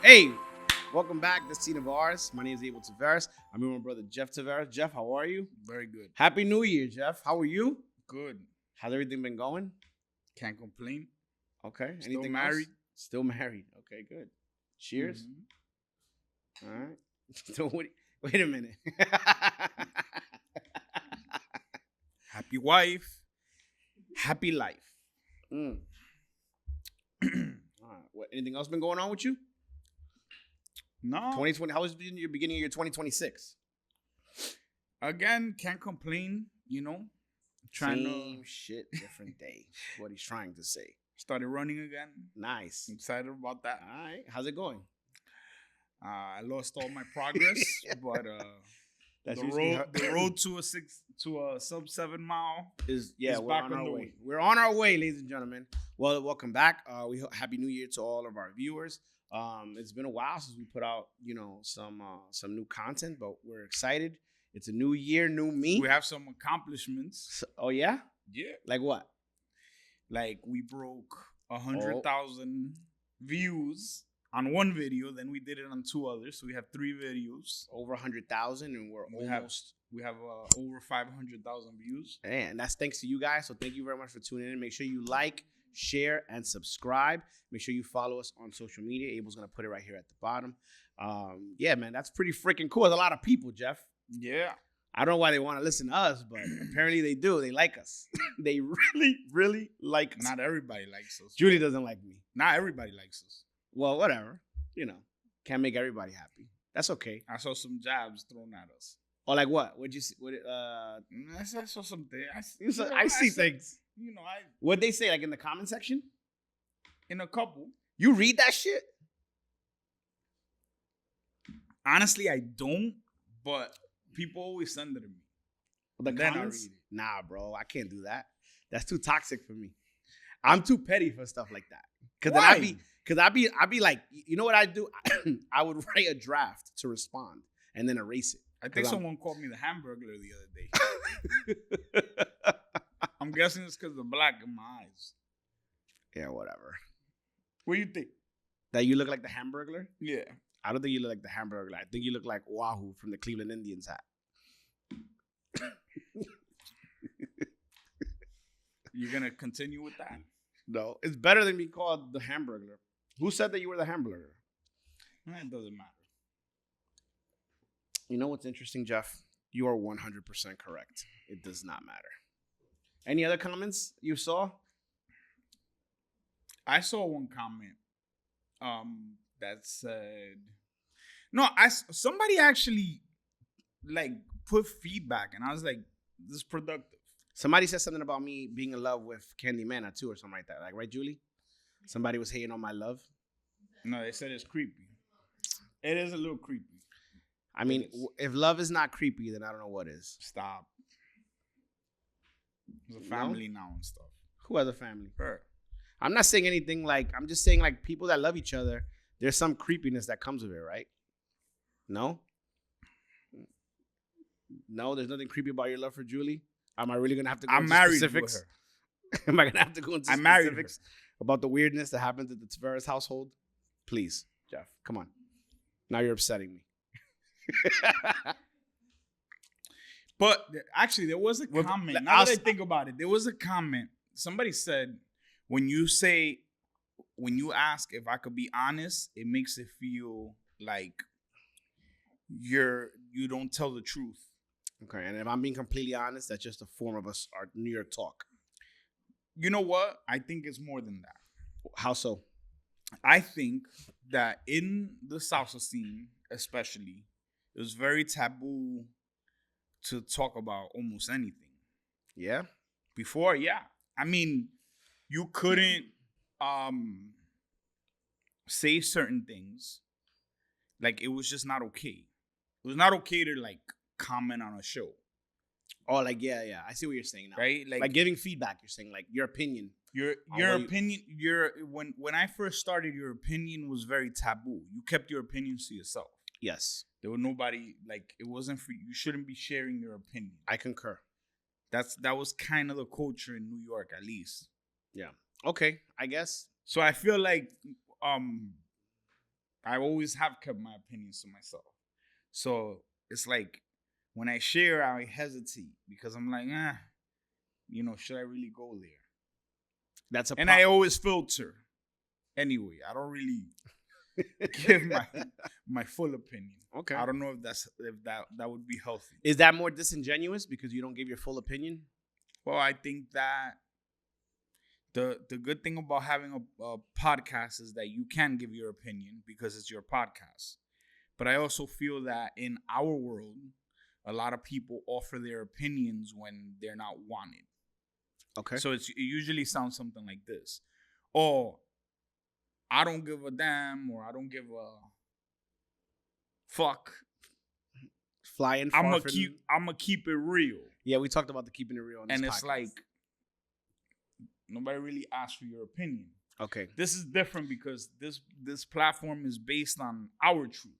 Hey, welcome back. This scene of ours. My name is Abel Tavares. I'm with my brother Jeff Tavares. Jeff, how are you? Very good. Happy New Year, Jeff. How are you? Good. How's everything been going? Can't complain. Okay. Still Anything married. else? Still married. Okay, good. Cheers. Mhm. All right. So wait a minute. Happy wife. Happy life. Mm. All right. What? Anything else been going on with you? No. 2020. How was your beginning of your 2026? Again, can't complain. You know, trying Same to shit, different day. That's what he's trying to say. started running again. Nice. Excited about that. All right. How's it going? I lost all my progress, but That's the usually road to a sub 7 mile is is we're back on on our the way. way. We're on our way, ladies and gentlemen. Well, welcome back. Happy New Year to all of our viewers. It's been a while since we put out, some new content, but we're excited. It's a new year, new me. We have some accomplishments. Oh yeah? Yeah, Like what? like we broke 100,000 views on one video. Then we did it on two others. So we have 3 videos. Over 100,000, and we're We have almost. over 500,000 views. And that's thanks to you guys. So thank you very much for tuning in. Make sure you like, share, and subscribe. Make sure you follow us on social media. Abel's gonna put it right here at the bottom. Yeah, man, that's pretty freaking cool. There's a lot of people, Jeff. Yeah. I don't know why they want to listen to us, but apparently they do. They like us. They really, really like us. Not everybody likes us. Julie doesn't like me. Not everybody likes us. Well, whatever. Can't make everybody happy. That's okay. I saw some jabs thrown at us. Or like what? What'd you see? I saw something. I see things. I What'd they say? Like in the comment section? in a couple. You read that shit? Honestly, I don't. But people always send it to me. The Then I comments? read it. Nah, bro. I can't do that. That's too toxic for me. I'm too petty for stuff like that. Why? Cause I'd be like, you know what I do? I would write a draft to respond and then erase it. I think someone called me the Hamburglar the other day. I'm guessing it's because of the black in my eyes. Yeah, whatever. What do you think? That you look like the Hamburglar? Yeah. I don't think you look like the Hamburglar. I think you look like Wahoo from the Cleveland Indians hat. You're going to continue with that? No, it's better than being called the Hamburglar. Who said that you were the Hamburglar? It doesn't matter. You know what's interesting, Jeff? You are 100% correct. It does not matter. Any other comments you saw? I saw one comment that said, somebody actually like put feedback, and I was like, this is productive. Somebody said something about me being in love with Candy Manna too, or something like that. Like, right, Julie? Somebody was hating on my love. No, they said it's creepy. It is a little creepy. I mean, if love is not creepy, then I don't know what is. Stop. There's a family now and stuff. Who has a family? Her. I'm not saying anything like, I'm just saying like people that love each other, there's some creepiness that comes with it, right? No? No, there's nothing creepy about your love for Julie? Am I really going to have to go into specifics? To her. Am I going to have to go into I'm married specifics about the weirdness that happens at the Tavares household? Please, Jeff, come on. Now you're upsetting me. But actually, there was a comment. Now that I think about it, there was a comment. Somebody said, when you ask if I could be honest, it makes it feel like you don't tell the truth. Okay, and if I'm being completely honest, that's just a form of our New York talk. You know what? I think it's more than that. How so? I think that in the salsa scene, especially, it was very taboo to talk about almost anything. Yeah? Before, yeah. I mean, you couldn't say certain things. Like, it was just not okay. It was not okay to, like, comment on a show. Oh, like, yeah. I see what you're saying now. Right? Like giving feedback, you're saying, like, your opinion. Your opinion, when I first started, your opinion was very taboo. You kept your opinions to yourself. Yes. There was nobody, like, it wasn't for you. You shouldn't be sharing your opinion. I concur. That was kind of the culture in New York, at least. Yeah. Okay, I guess. So I feel like I always have kept my opinions to myself. So it's like when I share, I hesitate because I'm like, should I really go there? And I always filter. Anyway, I don't really give my full opinion. Okay. I don't know if that would be healthy. Is that more disingenuous because you don't give your full opinion? Well, I think that the good thing about having a podcast is that you can give your opinion because it's your podcast. But I also feel that in our world, a lot of people offer their opinions when they're not wanted. Okay. So it usually sounds something like this. Oh, I don't give a damn, or I don't give a fuck. Flying. I'm gonna keep it real. Yeah, we talked about the keeping it real on this podcast. It's like nobody really asked for your opinion. Okay. This is different because this platform is based on our truth.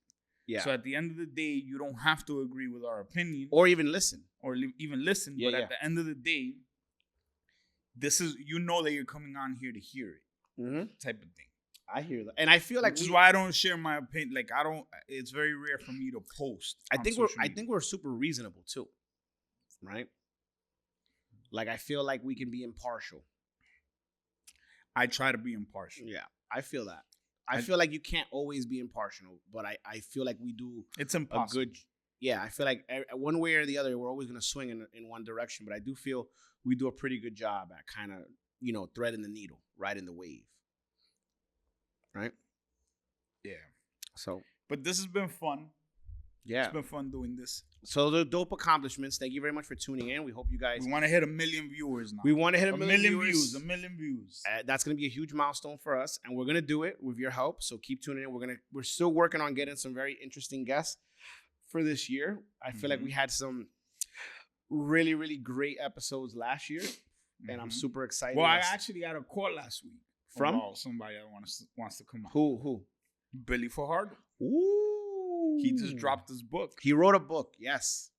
Yeah. So at the end of the day, you don't have to agree with our opinion, or even listen, Yeah, but at the end of the day, this is that you're coming on here to hear it, type of thing. I hear that, and I feel like which is why I don't share my opinion. Like I don't. It's very rare for me to post. I think we're super reasonable too, right? Like I feel like we can be impartial. I try to be impartial. Yeah, I feel that. I feel like you can't always be impartial, but I feel like we do. It's impossible. I feel like one way or the other, we're always going to swing in one direction. But I do feel we do a pretty good job at kind of, threading the needle, riding the wave. Right? Yeah. So. But this has been fun. Yeah. It's been fun doing this. So the dope accomplishments. Thank you very much for tuning in. We hope you guys. We want to hit 1 million viewers now. We want to hit a million views. 1 million views. That's going to be a huge milestone for us, and we're going to do it with your help. So keep tuning in. We're still working on getting some very interesting guests for this year. I feel like we had some really, really great episodes last year, and I'm super excited. Well, I actually got a call last week from somebody that wants to come on. Who? Billy Fajardo. Ooh. He just dropped his book. He wrote a book. Yes,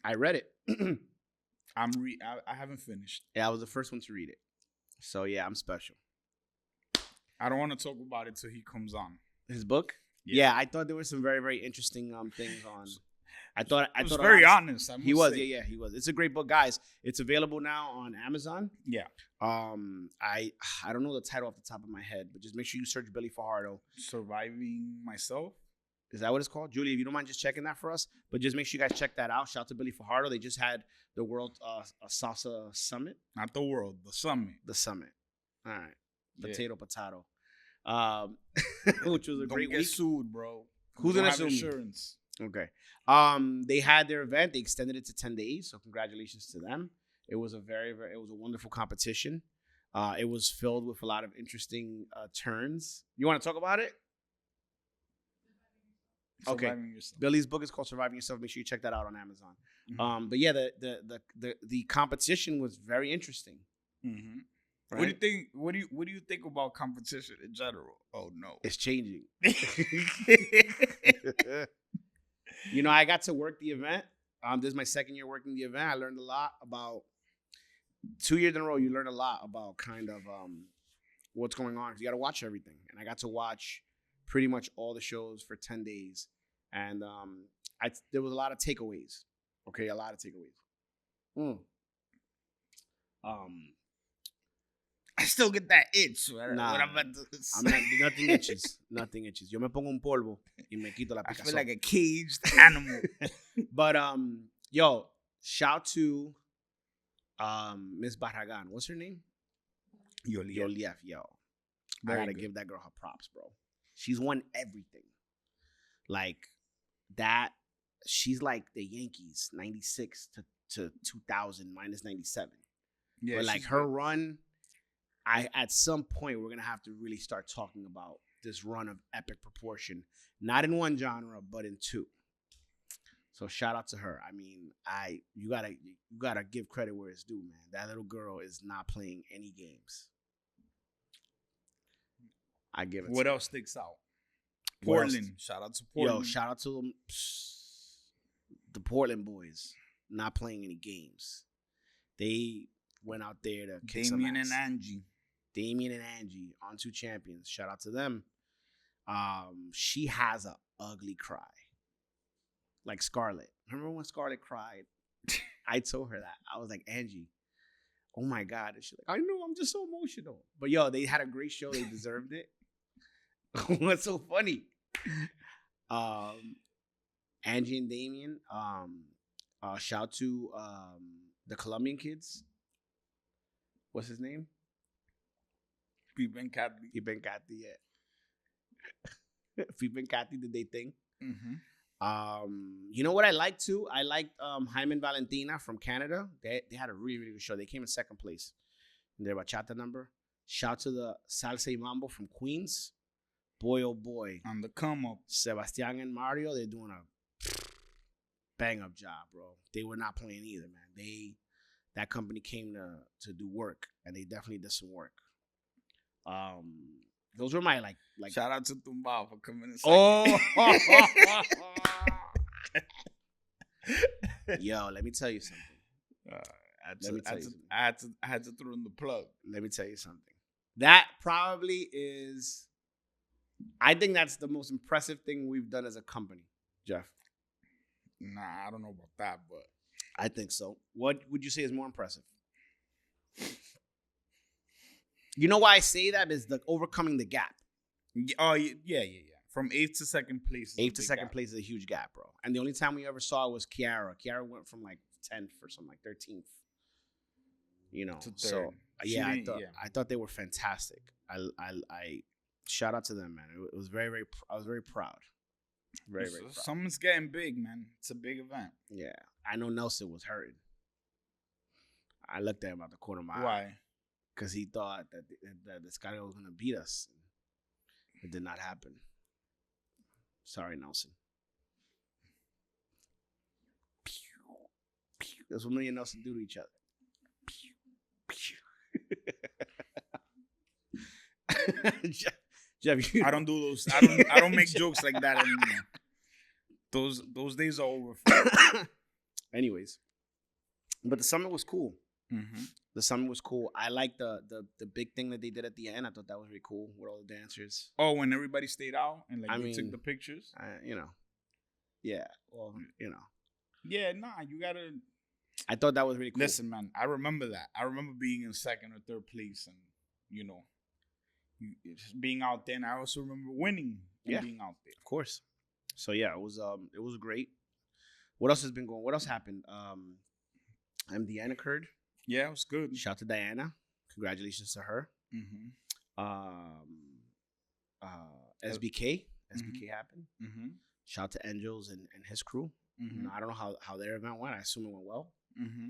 I read it. I haven't finished. Yeah, I was the first one to read it. So yeah, I'm special. I don't want to talk about it till he comes on. His book? Yeah, I thought there were some very, very interesting things on. I thought very honest. He was. It's a great book, guys. It's available now on Amazon. Yeah. I don't know the title off the top of my head, but just make sure you search Billy Fajardo. Surviving Myself. Is that what it's called? Julie, if you don't mind just checking that for us. But just make sure you guys check that out. Shout out to Billy Fajardo. They just had the World Salsa Summit. Not the world, the summit. The summit. All right. Potato. Which was a great week. Don't get sued, bro. Who's going to sue insurance? Okay. They had their event. They extended it to 10 days. So congratulations to them. It was a wonderful competition. It was filled with a lot of interesting turns. You want to talk about it? Okay. Billy's book is called Surviving Yourself. Make sure you check that out on Amazon. Mm-hmm. But yeah, the competition was very interesting. Mm-hmm. Right? What do you think? What do you think about competition in general? Oh no, it's changing. I got to work the event. This is my second year working the event. I learned a lot about 2 years in a row. You learn a lot about kind of what's going on because you got to watch everything. And I got to watch pretty much all the shows for 10 days. And there was a lot of takeaways. Okay, a lot of takeaways. I still get that itch. Nothing itches. Nothing itches. Yo me pongo un polvo y me quito la picazón. I feel like a caged animal. But shout to Miss Barragan. What's her name? Yolief. Yo. I gotta give that girl her props, bro. She's won everything. Like that. She's like the Yankees, 96 to 2000 minus 97. Yeah, but like her run, at some point we're gonna have to really start talking about this run of epic proportion, not in one genre but in two. So shout out to her. I mean, you gotta give credit where it's due, man. That little girl is not playing any games. I give it. What else sticks out? Portland. Shout out to Portland. Yo, shout out to the Portland boys not playing any games. They went out there to kick some ass. Damien and Angie, on 2 champions. Shout out to them. She has a ugly cry, like Scarlett. Remember when Scarlett cried? I told her that. I was like, Angie, oh my God. And she's like, I know, I'm just so emotional. But yo, they had a great show. They deserved it. What's so funny? Angie and Damien, shout to the Colombian kids. What's his name? Pipe and Kathy. Pipe and Kathy, yeah. Pipe and Kathy did they thing. You know what I like too? I liked Jaime and Valentina from Canada. They had a really, really good show. They came in second place in their bachata number. Shout to the Salsa y Mambo from Queens. Boy, oh boy. On the come up. Sebastian and Mario, they're doing a bang up job, bro. They were not playing either, man. That company came to do work, and they definitely did some work. Those were my like. Shout out to Tumbao for coming in second. Yo, let me tell you something. I had to throw in the plug. Let me tell you something. That probably is. I think that's the most impressive thing we've done as a company, Jeff. Nah, I don't know about that, but I think so. What would you say is more impressive? You know why I say that is the overcoming the gap. Oh, yeah. From 8th to 2nd place. 8th to 2nd place is a huge gap, bro. And the only time we ever saw it was Kiara. Kiara went from like 10th or something like 13th. You know, so yeah, I thought they were fantastic. I shout out to them, man. It was very, very. I was very proud. Very, very proud. Something's getting big, man. It's a big event. Yeah, I know Nelson was hurting. I looked at him out the corner of my eye. Why? Because he thought that this guy was going to beat us. It did not happen. Sorry, Nelson. That's what me and Nelson do to each other. Jeff, I don't do those. I don't make jokes like that anymore. Those days are over. Anyways, but the summit was cool. Mm-hmm. The summit was cool. I liked the big thing that they did at the end. I thought that was really cool with all the dancers. Oh, when everybody stayed out and we took the pictures. You know, yeah. Well, you know. Yeah, nah. You gotta. I thought that was really cool. Listen, man. I remember that. I remember being in 2nd or 3rd place, and just being out there. And I also remember winning and being out there. Of course. So yeah, it was great. What else has been going? What else happened? MDN occurred. Yeah, it was good. Shout out to Diana. Congratulations to her. Mm-hmm. SBK. SBK happened. Mm-hmm. Shout out to Angels and his crew. Mm-hmm. I don't know how their event went. I assume it went well. Mm-hmm.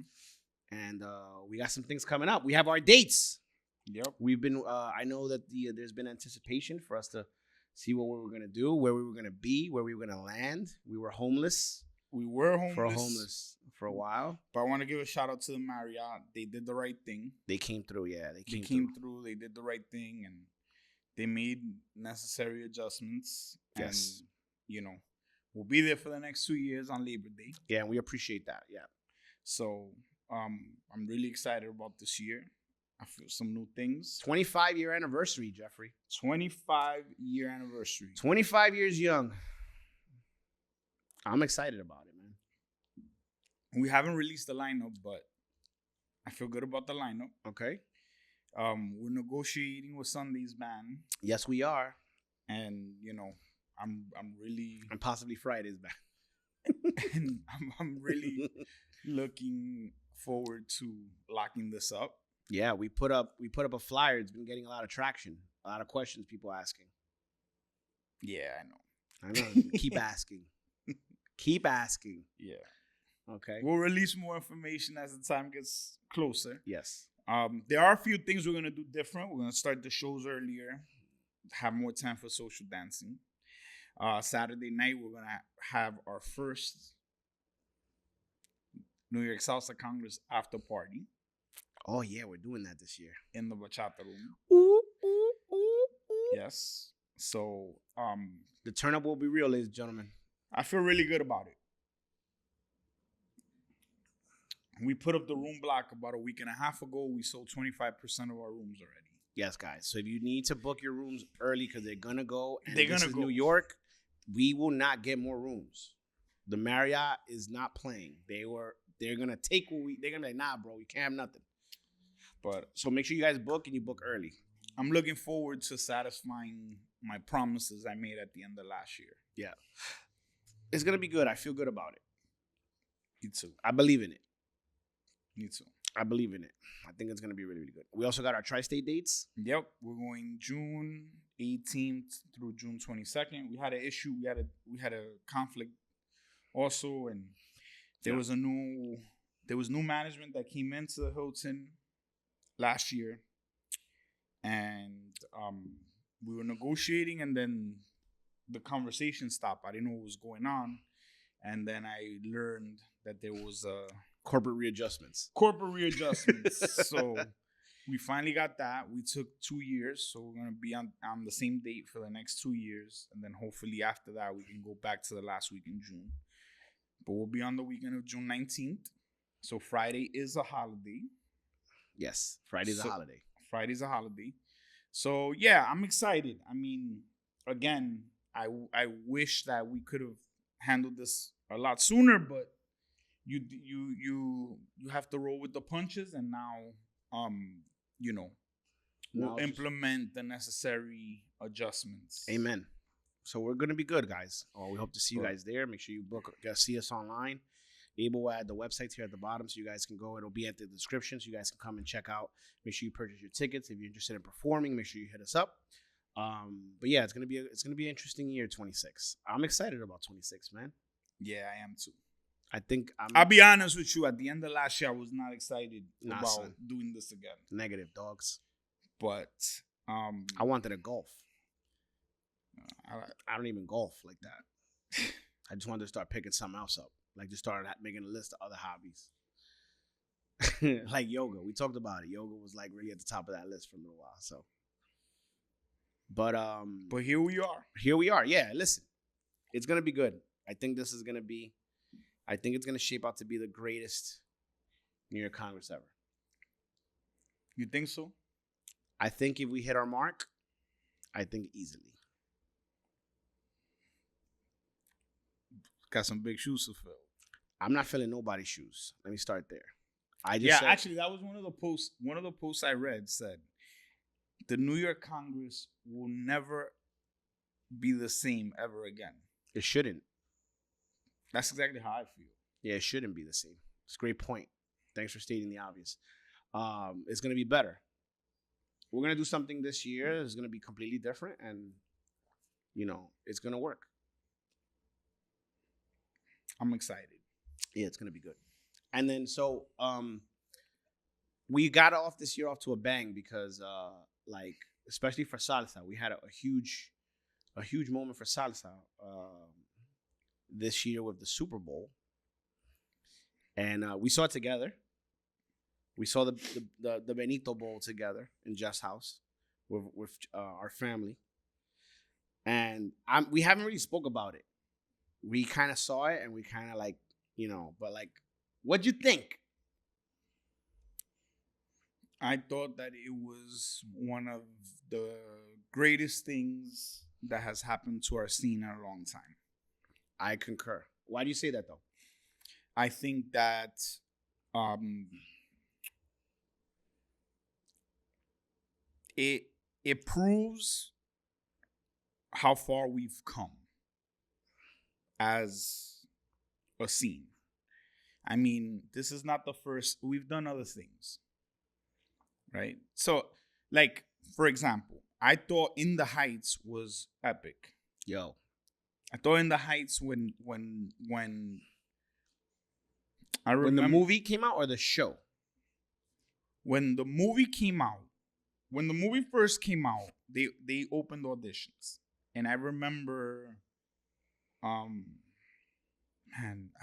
And we got some things coming up. We have our dates. Yep. We've been. I know that there's been anticipation for us to see what we were gonna do, where we were gonna be, where we were gonna land. We were homeless. For a while. But I want to give a shout out to the Marriott. They did the right thing. They came through. Yeah, they came through. They did the right thing, and they made necessary adjustments. Yes. And we'll be there for the next 2 years on Labor Day. Yeah, and we appreciate that. Yeah. So I'm really excited about this year. I feel some new things. 25-year anniversary, Jeffrey. 25-year anniversary. 25 years young. I'm excited about it, man. We haven't released the lineup, but I feel good about the lineup. Okay. We're negotiating with Sunday's band. Yes, we are. And I'm really and possibly Friday's band. And I'm really looking forward to locking this up. Yeah, we put up a flyer. It's been getting a lot of traction, a lot of questions, people asking. Yeah, I know. Keep asking. Keep asking. Yeah. Okay. We'll release more information as the time gets closer. Yes. There are a few things we're gonna do different. We're gonna start the shows earlier, have more time for social dancing. Saturday night we're gonna have our first New York Salsa Congress after party. Oh yeah, we're doing that this year in the bachata room. Ooh, ooh, ooh, ooh. Yes. So the turn up will be real, ladies and gentlemen. I feel really good about it. We put up the room block about a week and a half ago. We sold 25% of our rooms already. Yes, guys. So if you need to book your rooms early because they're gonna go, and They're this gonna is go. New York, we will not get more rooms. The Marriott is not playing. They're gonna take they're gonna be like, nah, bro, we can't have nothing. But so make sure you guys book and you book early. I'm looking forward to satisfying my promises I made at the end of last year. Yeah. It's gonna be good. I feel good about it. Me too. I believe in it. Me too. I believe in it. I think it's gonna be really, really good. We also got our tri-state dates. Yep, we're going June 18th through June 22nd. We had an issue. We had a conflict also, and there was new management that came into the Hilton last year, and we were negotiating, and then the conversation stopped. I didn't know what was going on, and then I learned that there was corporate readjustments. So we finally got that. We took 2 years, so we're gonna be on the same date for the next 2 years, and then hopefully after that we can go back to the last week in June. But we'll be on the weekend of June 19th. So Friday is a holiday. Yes, Friday's a holiday. Friday's a holiday. So yeah, I'm excited. I mean, again, I wish that we could have handled this a lot sooner, but you have to roll with the punches, and now we'll implement the necessary adjustments. Amen. So we're gonna be good, guys. We hope to see you guys there. Make sure you book. See us online. Abel will add the websites here at the bottom so you guys can go. It'll be at the description so you guys can come and check out. Make sure you purchase your tickets. If you're interested in performing, make sure you hit us up. But yeah, it's gonna be an interesting year, 26. I'm excited about 26, man. Yeah, I am too. I think I'll be honest with you. At the end of last year, I was not excited about doing this again. Negative, dogs. But I wanted a golf. I don't even golf like that. I just wanted to start picking something else up. Like just started making a list of other hobbies. Like yoga. We talked about it. Yoga was like really at the top of that list for a little while. So But here we are. Here we are. Yeah, listen. It's gonna be good. I think it's gonna shape out to be the greatest New York Congress ever. You think so? I think if we hit our mark, I think easily. Got some big shoes to fill. I'm not filling nobody's shoes. Let me start there. Actually, that was one of the posts. One of the posts I read said, the New York Congress will never be the same ever again. It shouldn't. That's exactly how I feel. Yeah, it shouldn't be the same. It's a great point. Thanks for stating the obvious. It's going to be better. We're going to do something this year. It's going to be completely different, and, it's going to work. I'm excited. Yeah, it's going to be good. And then, so, we got off this year off to a bang because, especially for salsa, we had a huge moment for salsa this year with the Super Bowl. And we saw it together. We saw the Benito Bowl together in Jeff's house with our family. And we haven't really spoke about it. We kind of saw it and we kind of what'd you think? I thought that it was one of the greatest things that has happened to our scene in a long time. I concur. Why do you say that, though? I think that it proves how far we've come as a scene. I mean, this is not the first. We've done other things, right? So, for example, I thought In the Heights was epic. Yo. I thought In the Heights when I remember, when the movie came out or the show? When the movie came out, when the movie first came out, they opened auditions, and I remember, I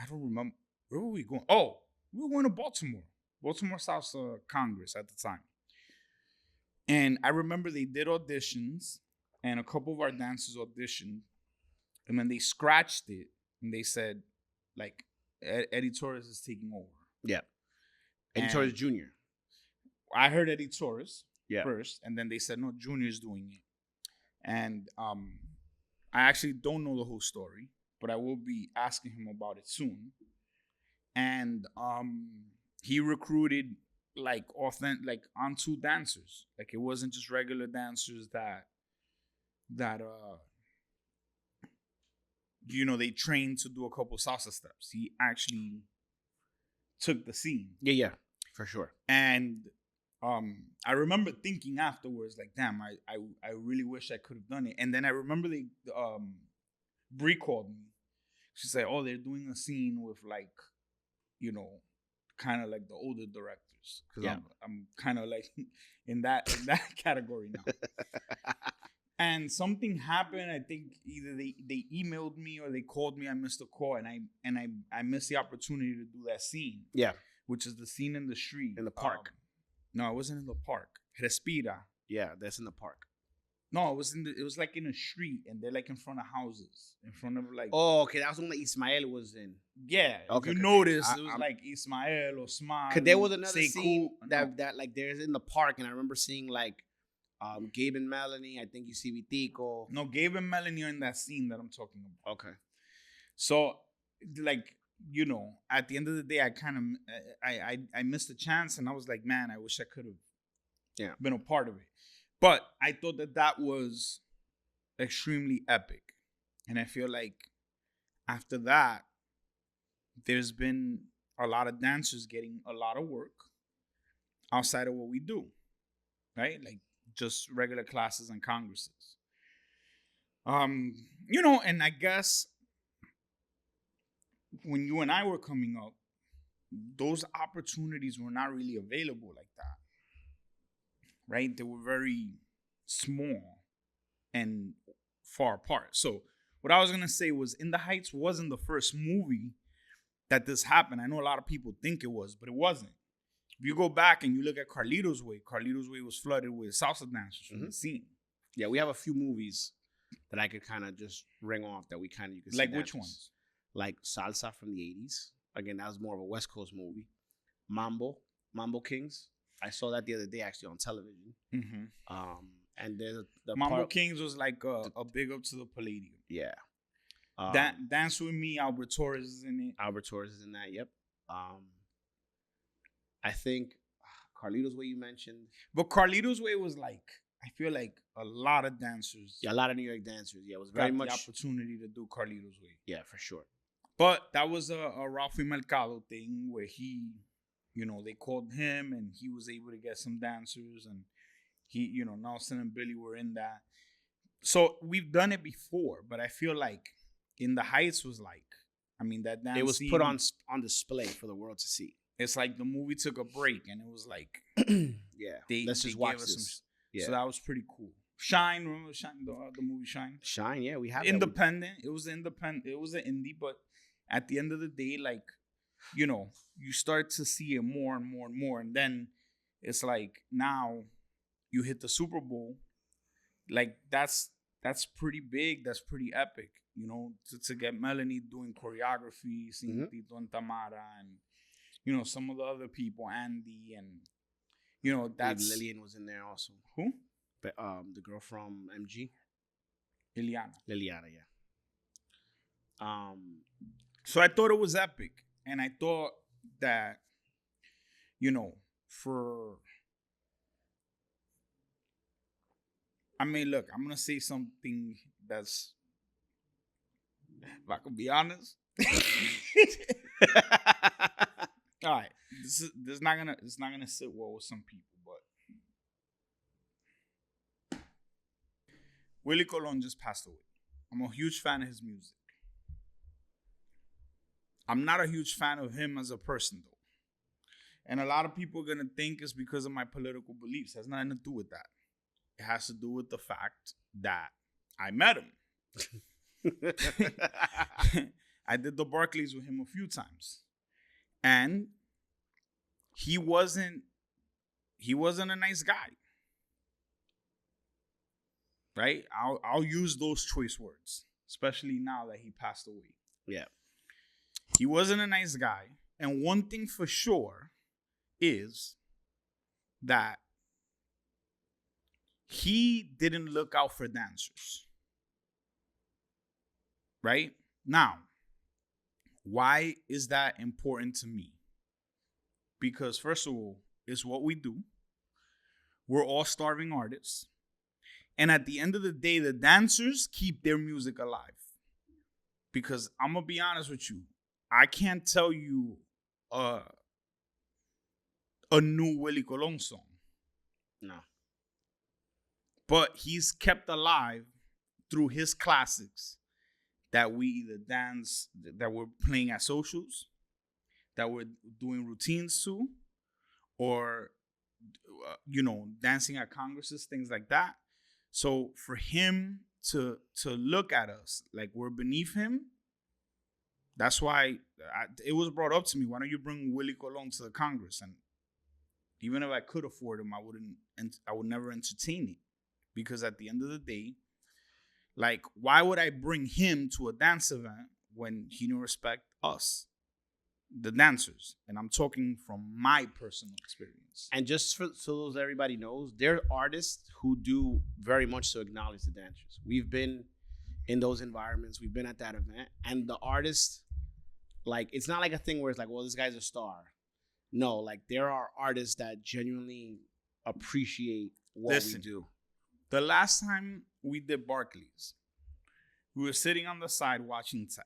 don't remember where were we going. Oh, we were going to Baltimore Salsa Congress at the time, and I remember they did auditions, and a couple of our dancers auditioned, and then they scratched it, and they said, Eddie Torres is taking over. Yeah. Eddie Torres Jr. I heard Eddie Torres. first, and then they said no, Junior's doing it. And I actually don't know the whole story, but I will be asking him about it soon. And he recruited like on-to dancers. Like it wasn't just regular dancers that they trained to do a couple salsa steps. He actually took the scene. Yeah, for sure. And I remember thinking afterwards, like, damn, I really wish I could have done it. And then I remember Brie called me. She said, oh, they're doing a scene with like, kind of like the older directors. Because I'm kind of like in that category now. And something happened. I think either they emailed me or they called me. I missed a call, and I missed the opportunity to do that scene. Yeah, which is the scene in the street in the park. No, it wasn't in the park. Respira. Yeah, that's in the park. No, it was like in a street, and they're like in front of houses, in front of like. Oh, okay, that was when Ismael was in. Yeah, okay. You notice it was like Ismael, Osman. Cause there was another scene that like there's in the park, and I remember seeing like. Gabe and Melanie, I think you see Vitico. No, Gabe and Melanie are in that scene that I'm talking about. Okay. So, like, at the end of the day, I kind of, I missed a chance, and I was like, man, I wish I could have been a part of it. But I thought that was extremely epic. And I feel like after that, there's been a lot of dancers getting a lot of work outside of what we do, right? Like, just regular classes and congresses. And I guess when you and I were coming up, those opportunities were not really available like that. Right? They were very small and far apart. So what I was going to say was In the Heights wasn't the first movie that this happened. I know a lot of people think it was, but it wasn't. If you go back and you look at Carlito's Way was flooded with salsa dancers from the scene. Yeah, we have a few movies that I could kind of just ring off that you can see. Like which ones? Like Salsa from the 80s. Again, that was more of a West Coast movie. Mambo Kings. I saw that the other day actually on television. Mm-hmm. And there's the Mambo Kings was like a big up to the Palladium. Yeah. Dance With Me, Albert Torres is in it. Albert Torres is in that, yep. I think Carlito's Way you mentioned. But Carlito's Way was like, I feel like a lot of dancers. Yeah, a lot of New York dancers. Yeah, it was very much the opportunity to do Carlito's Way. Yeah, for sure. But that was a Ralphie Mercado thing where he, they called him and he was able to get some dancers, and he, Nelson and Billy were in that. So we've done it before, but I feel like In the Heights was like, that dance. It was put on display for the world to see. It's like the movie took a break, and it was like, let's just watch this. So that was pretty cool. Shine, remember Shine, the movie Shine? Shine, yeah, we have independent. It was independent. It was an indie, but at the end of the day, like, you start to see it more and more and more, and then it's like now you hit the Super Bowl, like that's pretty big. That's pretty epic, to get Melanie doing choreography, seeing Tito and Tamara, and some of the other people, Andy, and that's Lillian was in there also. Who? But the girl from MG, Liliana, yeah. So I thought it was epic, and I thought that, look, I'm gonna say something that's, if I could be honest. All right, this is not gonna sit well with some people, but Willie Colón just passed away. I'm a huge fan of his music. I'm not a huge fan of him as a person, though, and a lot of people are gonna think it's because of my political beliefs. It has nothing to do with that. It has to do with the fact that I met him. I did the Barclays with him a few times. And he wasn't a nice guy. Right? I'll use those choice words, especially now that he passed away. Yeah. He wasn't a nice guy. And one thing for sure is that he didn't look out for dancers. Right? Now, why is that important to me? Because first of all, it's what we do. We're all starving artists. And at the end of the day, the dancers keep their music alive. Because I'm going to be honest with you. I can't tell you a new Willie Colón song. No. But he's kept alive through his classics that we either dance, that we're playing at socials, that we're doing routines to, or, dancing at congresses, things like that. So for him to look at us like we're beneath him, that's why it was brought up to me. Why don't you bring Willie Colón to the Congress? And even if I could afford him, I would never entertain it. Because at the end of the day, like, why would I bring him to a dance event when he didn't respect us, the dancers? And I'm talking from my personal experience. And just so everybody knows, there are artists who do very much so acknowledge the dancers. We've been in those environments. We've been at that event. And the artists, like, it's not like a thing where it's like, well, this guy's a star. No, like, there are artists that genuinely appreciate what we do. The last time we did Barclays, we were sitting on the side watching tech.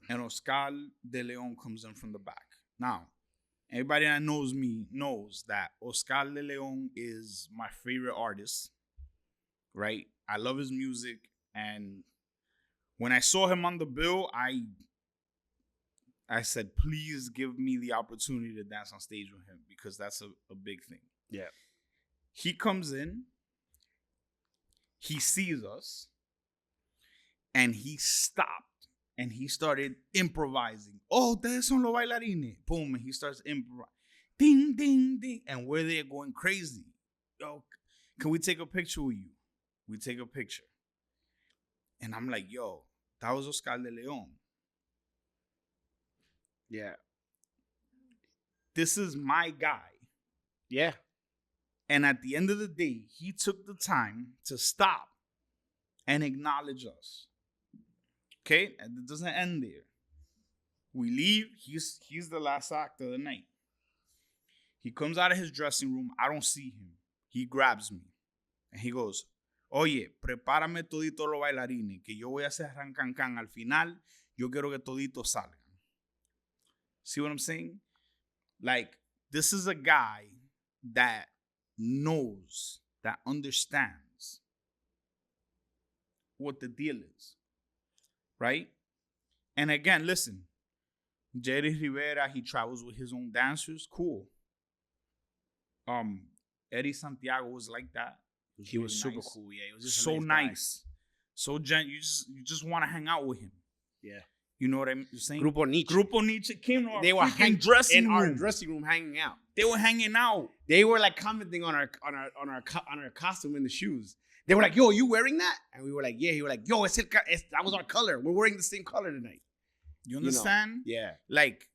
And Oscar de Leon comes in from the back. Now, everybody that knows me knows that Oscar de Leon is my favorite artist, right? I love his music. And when I saw him on the bill, I said, please give me the opportunity to dance on stage with him, because that's a big thing. Yeah. He comes in, he sees us, and he stopped, and he started improvising. Oh, ustedes son los bailarines. Boom, and he starts improvising. Ding, ding, ding. And we're there going crazy. Yo, can we take a picture with you? We take a picture. And I'm like, yo, that was Oscar de Leon. Yeah. This is my guy. Yeah. And at the end of the day, he took the time to stop and acknowledge us. Okay? And it doesn't end there. We leave. He's the last act of the night. He comes out of his dressing room. I don't see him. He grabs me. And he goes, oye, prepárame todito los bailarines, que yo voy a hacer rancancan. Al final, yo quiero que toditos salgan. See what I'm saying? Like, this is a guy that knows, that understands what the deal is, right? And again, listen, Jerry Rivera, he travels with his own dancers, cool. Eddie Santiago was like that. He was really super nice. cool. Yeah, he was just so nice. So you just want to hang out with him. Yeah. You know what I'm saying? Grupo Nietzsche came to our they were dressing in room. our dressing room hanging out. They were hanging out. They were like commenting on our costume and the shoes. They were like, "Yo, are you wearing that?" And we were like, "Yeah." He was like, "Yo, that was our color. We're wearing the same color tonight." You understand? Yeah. Like,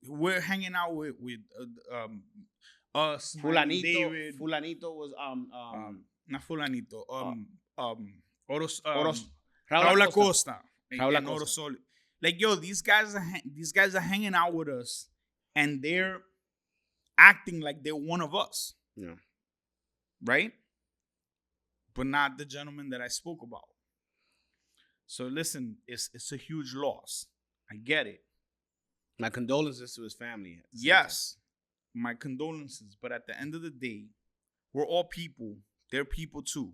we're hanging out with us, Fulanito. David. Fulanito was not Fulanito. Oros. Raul Raul Acosta. Acosta. Raul And Acosta. Oro Sol. Like, yo, these guys are hanging out with us, and they're acting like they're one of us. Yeah. Right? But not the gentleman that I spoke about. So listen, it's a huge loss. I get it. My condolences to his family. Yes, my condolences. But at the end of the day, we're all people. They're people too.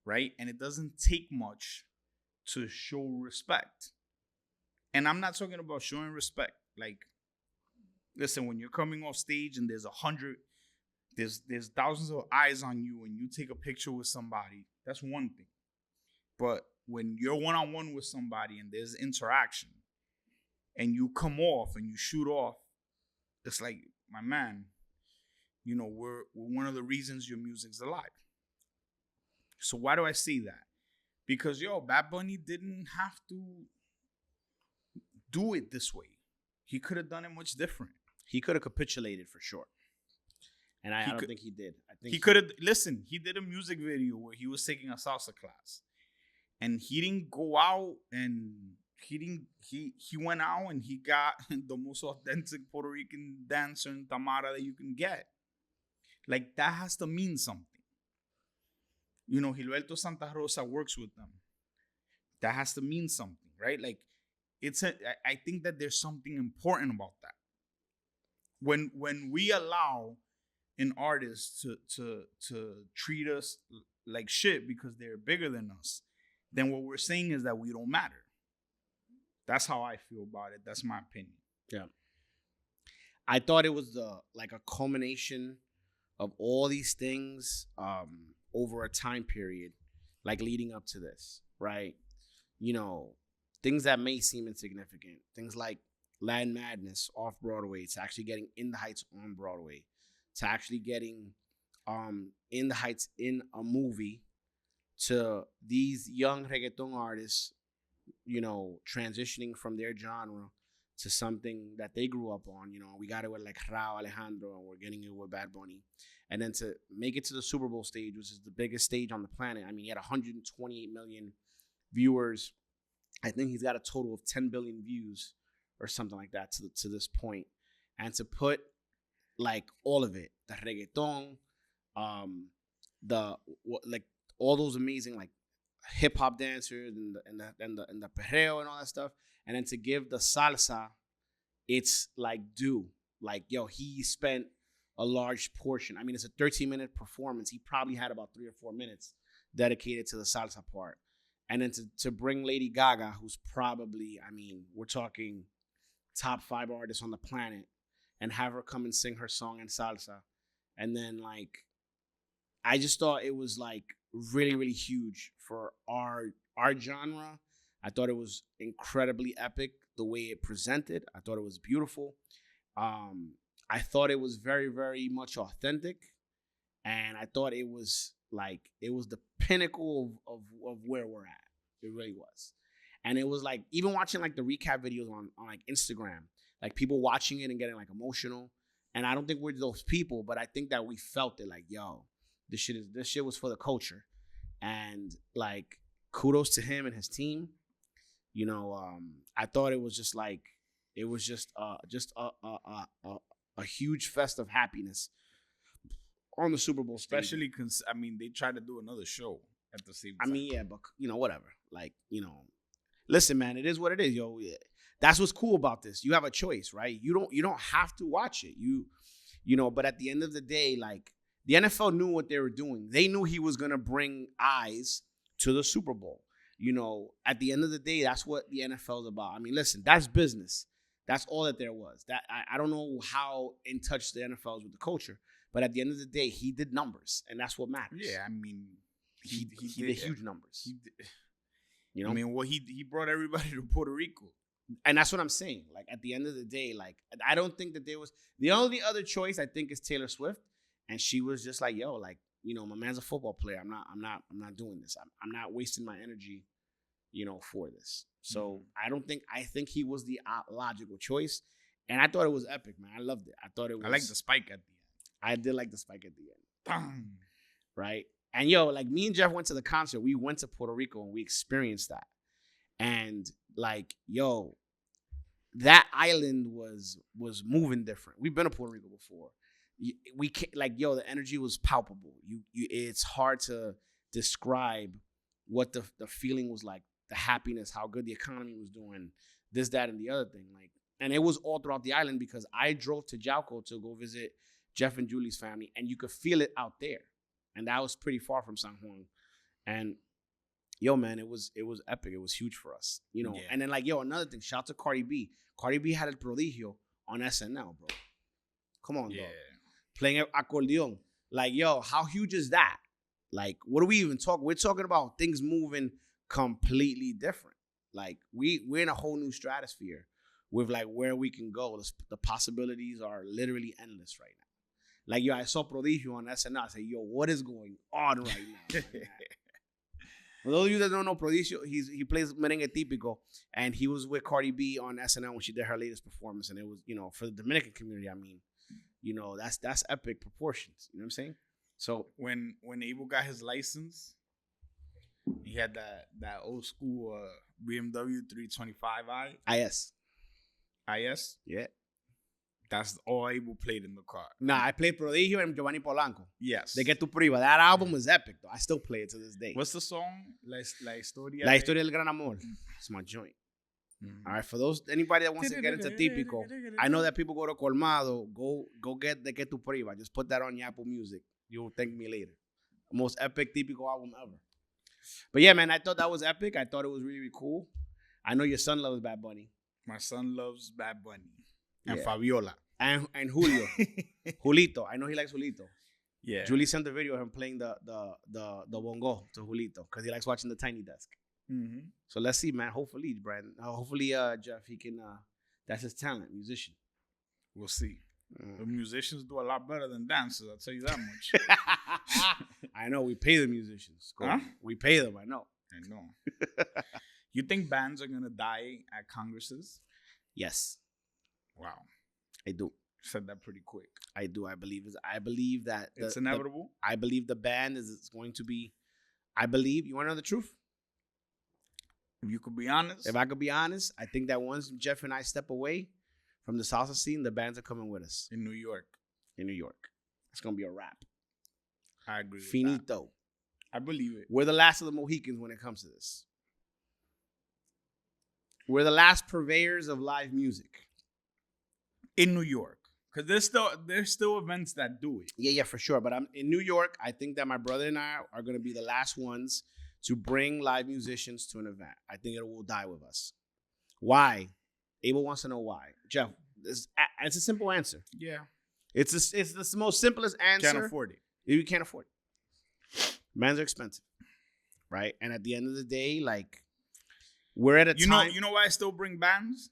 Right? And it doesn't take much to show respect. And I'm not talking about showing respect. Like, listen, when you're coming off stage and there's thousands of eyes on you and you take a picture with somebody, that's one thing. But when you're one-on-one with somebody and there's interaction and you come off and you shoot off, it's like, my man, we're one of the reasons your music's alive. So why do I say that? Because, Bad Bunny didn't have to do it this way. He could have done it much different. He could have capitulated for sure. And I don't think he did. I think he could have. Listen, he did a music video where he was taking a salsa class, and he didn't go out and he went out and he got the most authentic Puerto Rican dancer in Tamara that you can get. Like, that has to mean something. You know, Gilberto Santa Rosa works with them. That has to mean something, right? Like, I think that there's something important about that. When we allow an artist to treat us like shit because they're bigger than us, then what we're saying is that we don't matter. That's how I feel about it. That's my opinion. Yeah. I thought it was like a culmination of all these things over a time period, like leading up to this, right? You know, things that may seem insignificant, things like Latin Madness off Broadway, to actually getting In the Heights on Broadway, to actually getting In the Heights in a movie, to these young reggaeton artists, you know, transitioning from their genre to something that they grew up on. You know, we got it with like Rauw Alejandro, and we're getting it with Bad Bunny. And then to make it to the Super Bowl stage, which is the biggest stage on the planet. I mean, he had 128 million viewers. I think he's got a total of 10 billion views or something like that to this point. And to put like all of it, the reggaeton, like all those amazing like hip hop dancers and the perreo and all that stuff, and then to give the salsa its like due. Like, yo, he spent a large portion. I mean, it's a 13-minute performance. He probably had about 3 or 4 minutes dedicated to the salsa part. And then to bring Lady Gaga, who's probably, I mean, we're talking top 5 artists on the planet, and have her come and sing her song in salsa. And then, like, I just thought it was, like, really, really huge for our genre. I thought it was incredibly epic the way it presented. I thought it was beautiful. I thought it was very, very much authentic. And I thought it was, like, it was the pinnacle of where we're at. It really was. And it was like, even watching like the recap videos on like Instagram, like people watching it and getting like emotional. And I don't think we're those people, but I think that we felt it like, yo, this shit was for the culture. And like, kudos to him and his team. You know, I thought it was just like, it was just a huge fest of happiness on the Super Bowl stage. Especially because, I mean, they tried to do another show at the same time. I mean, yeah, but, you know, whatever. Like, you know, listen, man, it is what it is, yo. Yeah. That's what's cool about this. You have a choice, right? You don't have to watch it. You know, but at the end of the day, like, the NFL knew what they were doing. They knew he was going to bring eyes to the Super Bowl. You know, at the end of the day, that's what the NFL is about. I mean, listen, that's business. That's all that there was. That I don't know how in touch the NFL is with the culture, but at the end of the day, he did numbers, and that's what matters. Yeah, I mean, he did huge numbers. You know, I mean, well, he brought everybody to Puerto Rico, and that's what I'm saying. Like, at the end of the day, like, I don't think that there was, the only other choice I think is Taylor Swift, and she was just like, yo, like, you know, my man's a football player. I'm not doing this. I'm not wasting my energy, you know, for this. So I think he was the logical choice, and I thought it was epic, man. I loved it. I thought it was. I like the spike at the end. I did like the spike at the end. Right? And yo, like, me and Jeff went to the concert. We went to Puerto Rico and we experienced that. And like, yo, that island was moving different. We've been to Puerto Rico before. We can't, like, yo, the energy was palpable. It's hard to describe what the feeling was like, the happiness, how good the economy was doing, this, that, and the other thing. Like, and it was all throughout the island because I drove to Jauco to go visit Jeff and Julie's family, and you could feel it out there. And that was pretty far from San Juan. And yo, man, it was epic. It was huge for us, you know. Yeah. And then, like, yo, another thing, shout out to Cardi B. Cardi B had El Prodigio on SNL, bro. Come on, dog. Playing accordion. Like, yo, how huge is that? Like, what are we even talking? We're talking about things moving completely different. Like, we're in a whole new stratosphere with, like, where we can go. The possibilities are literally endless right now. Like, yo, I saw Prodigio on SNL. I said, yo, what is going on right now? For those of you that don't know Prodigio, he plays merengue típico, and he was with Cardi B on SNL when she did her latest performance. And it was, you know, for the Dominican community, I mean, that's epic proportions. You know what I'm saying? So when Abel got his license, he had that old school BMW 325i. IS. Yeah. That's all Abel played in the car. Nah, I played Prodigio and Giovanni Polanco. Yes. De Que Tu Priva. That album is epic, though. I still play it to this day. What's the song? La Historia. La Historia del Gran Amor. It's my joint. Mm-hmm. All right, for anybody that wants to get into típico, I know that people go to Colmado, go get De Que Tu Priva. Just put that on your Apple Music. You'll thank me later. Most epic típico album ever. But yeah, man, I thought that was epic. I thought it was really, really cool. I know your son loves Bad Bunny. My son loves Bad Bunny. And Yeah. Fabiola. And Julio. Julito. I know he likes Julito. Yeah. Julie sent the video of him playing the bongo to Julito because he likes watching the Tiny Desk. Mm-hmm. So let's see, man. Hopefully, Brandon. Hopefully, Jeff, he can. That's his talent, musician. We'll see. The musicians do a lot better than dancers. I'll tell you that much. I know. We pay the musicians. Huh? We pay them. I know. I know. You think bands are gonna die at congresses? Yes, Wow. I do. Said that pretty quick. I do. I believe that It's inevitable. I believe the band is going to be. I believe. You want to know the truth? If you could be honest. If I could be honest, I think that once Jeff and I step away from the salsa scene, the bands are coming with us in New York. It's gonna be a wrap. I agree with Finito. that. I believe it. We're the last of the Mohicans when it comes to this. We're the last purveyors of live music. In New York. Because there's still events that do it. Yeah, for sure. But I'm in New York. I think that my brother and I are going to be the last ones to bring live musicians to an event. I think it will die with us. Why? Abel wants to know why. Jeff, it's a simple answer. Yeah. It's the most simplest answer. Can't afford it. You can't afford it. Bands are expensive, right? And at the end of the day, like, we're at a time. You know why I still bring bands?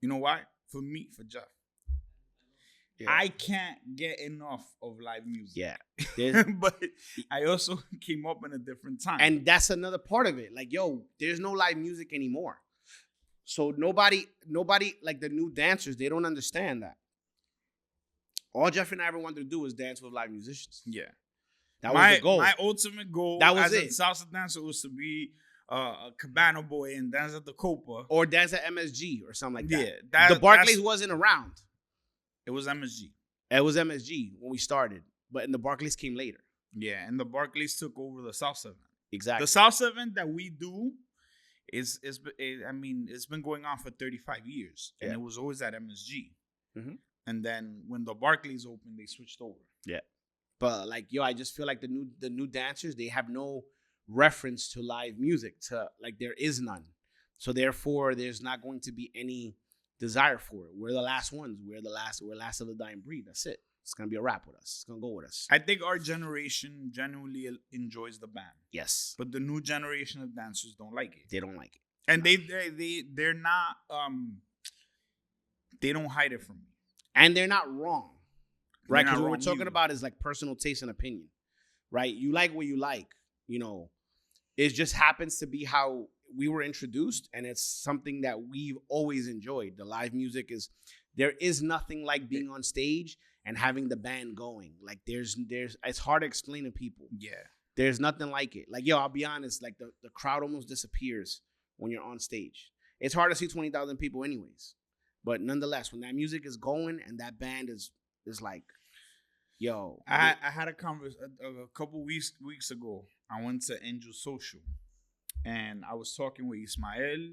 You know why? For me, for Jeff. Yeah. I can't get enough of live music. Yeah. But I also came up in a different time. And that's another part of it. Like, yo, there's no live music anymore. So nobody, like the new dancers, they don't understand that. All Jeff and I ever wanted to do was dance with live musicians. Yeah. That was the goal. My ultimate goal as a salsa dancer was to be a Cabana boy and dance at the Copa. Or dance at MSG or something like that. Yeah. The Barclays wasn't around. It was MSG. It was MSG when we started. But the Barclays came later. Yeah, and the Barclays took over the salsa event. Exactly. The salsa event that we do it's been going on for 35 years. And it was always at MSG. Mm-hmm. And then when the Barclays opened, they switched over. Yeah. But like, yo, I just feel like the new dancers, they have no reference to live music. There is none. So therefore, there's not going to be any desire for it. We're the last ones. We're last of the dying breed. That's it. It's gonna be a wrap with us. It's gonna go with us. I think our generation genuinely enjoys the band. Yes. But the new generation of dancers don't like it. They don't like it. And they're not they don't hide it from me. And they're not wrong. Right? Because what we're talking either. about is like personal taste and opinion. Right? You like what you like. You know, it just happens to be how we were introduced, and it's something that we've always enjoyed. The live music there is nothing like being on stage and having the band going. Like there's it's hard to explain to people. Yeah. There's nothing like it. Like, yo, I'll be honest, like the crowd almost disappears when you're on stage. It's hard to see 20,000 people anyways. But nonetheless, when that music is going and that band is like, yo. I had a conversation a couple weeks ago. I went to Angel Social, and I was talking with Ismael,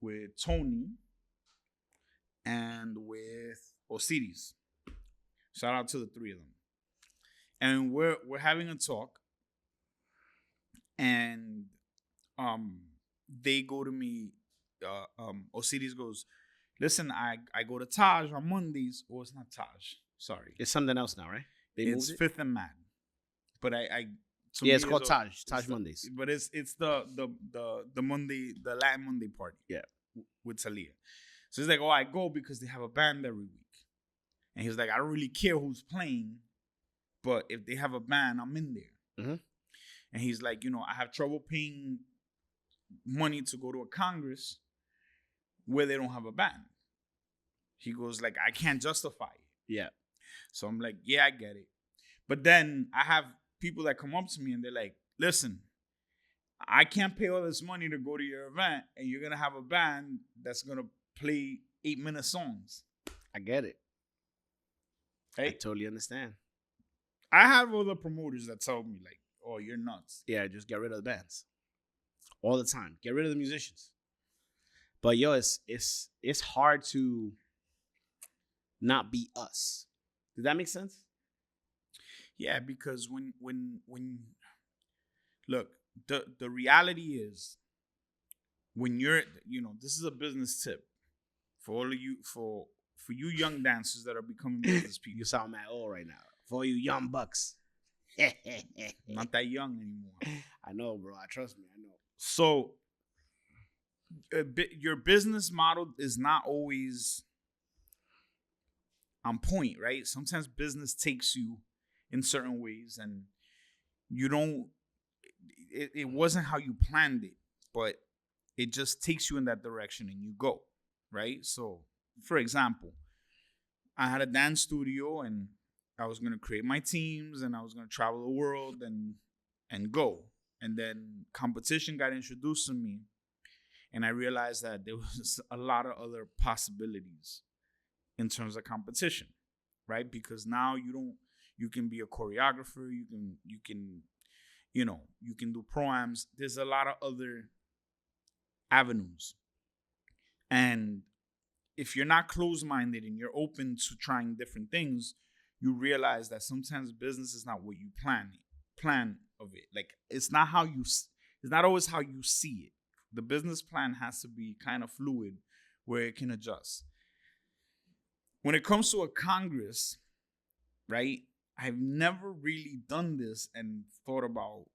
with Tony, and with Osiris. Shout out to the three of them. And we're having a talk, and they go to me. Osiris goes, "Listen, I go to Taj on Mondays." Or it's not Taj. Sorry, it's something else now, right? It's Fifth and Mad, but it's called Taj Mondays. But it's the Monday, the Latin Monday party. Yeah, with Talia. So he's like, "Oh, I go because they have a band every week." And he's like, "I don't really care who's playing, but if they have a band, I'm in there." Mm-hmm. And he's like, I have trouble paying money to go to a Congress where they don't have a band. He goes like, I can't justify it. Yeah. So I'm like, yeah, I get it. But then I have people that come up to me and they're like, listen, I can't pay all this money to go to your event and you're going to have a band that's going to play 8-minute songs. I get it. Hey? I totally understand. I have other promoters that tell me like, oh, you're nuts. Yeah, just get rid of the bands. All the time. Get rid of the musicians. But yo, it's hard to not be us. Does that make sense? Yeah, because when look, the reality is when you're, this is a business tip for all of you, for you young dancers that are becoming business people. You sound mad old right now. For all you young bucks. Not that young anymore. I know, bro. Trust me. I know. So your business model is not always on point, right? Sometimes business takes you in certain ways and you don't, it wasn't how you planned it, but it just takes you in that direction and you go, right? So, for example, I had a dance studio and I was going to create my teams and I was going to travel the world and go. And then competition got introduced to me and I realized that there was a lot of other possibilities in terms of competition, right? Because now you can be a choreographer, you can do proams. There's a lot of other avenues. And if you're not closed-minded and you're open to trying different things, you realize that sometimes business is not what you plan of it. Like it's not always how you see it. The business plan has to be kind of fluid where it can adjust. When it comes to a Congress, right? I've never really done this and thought about,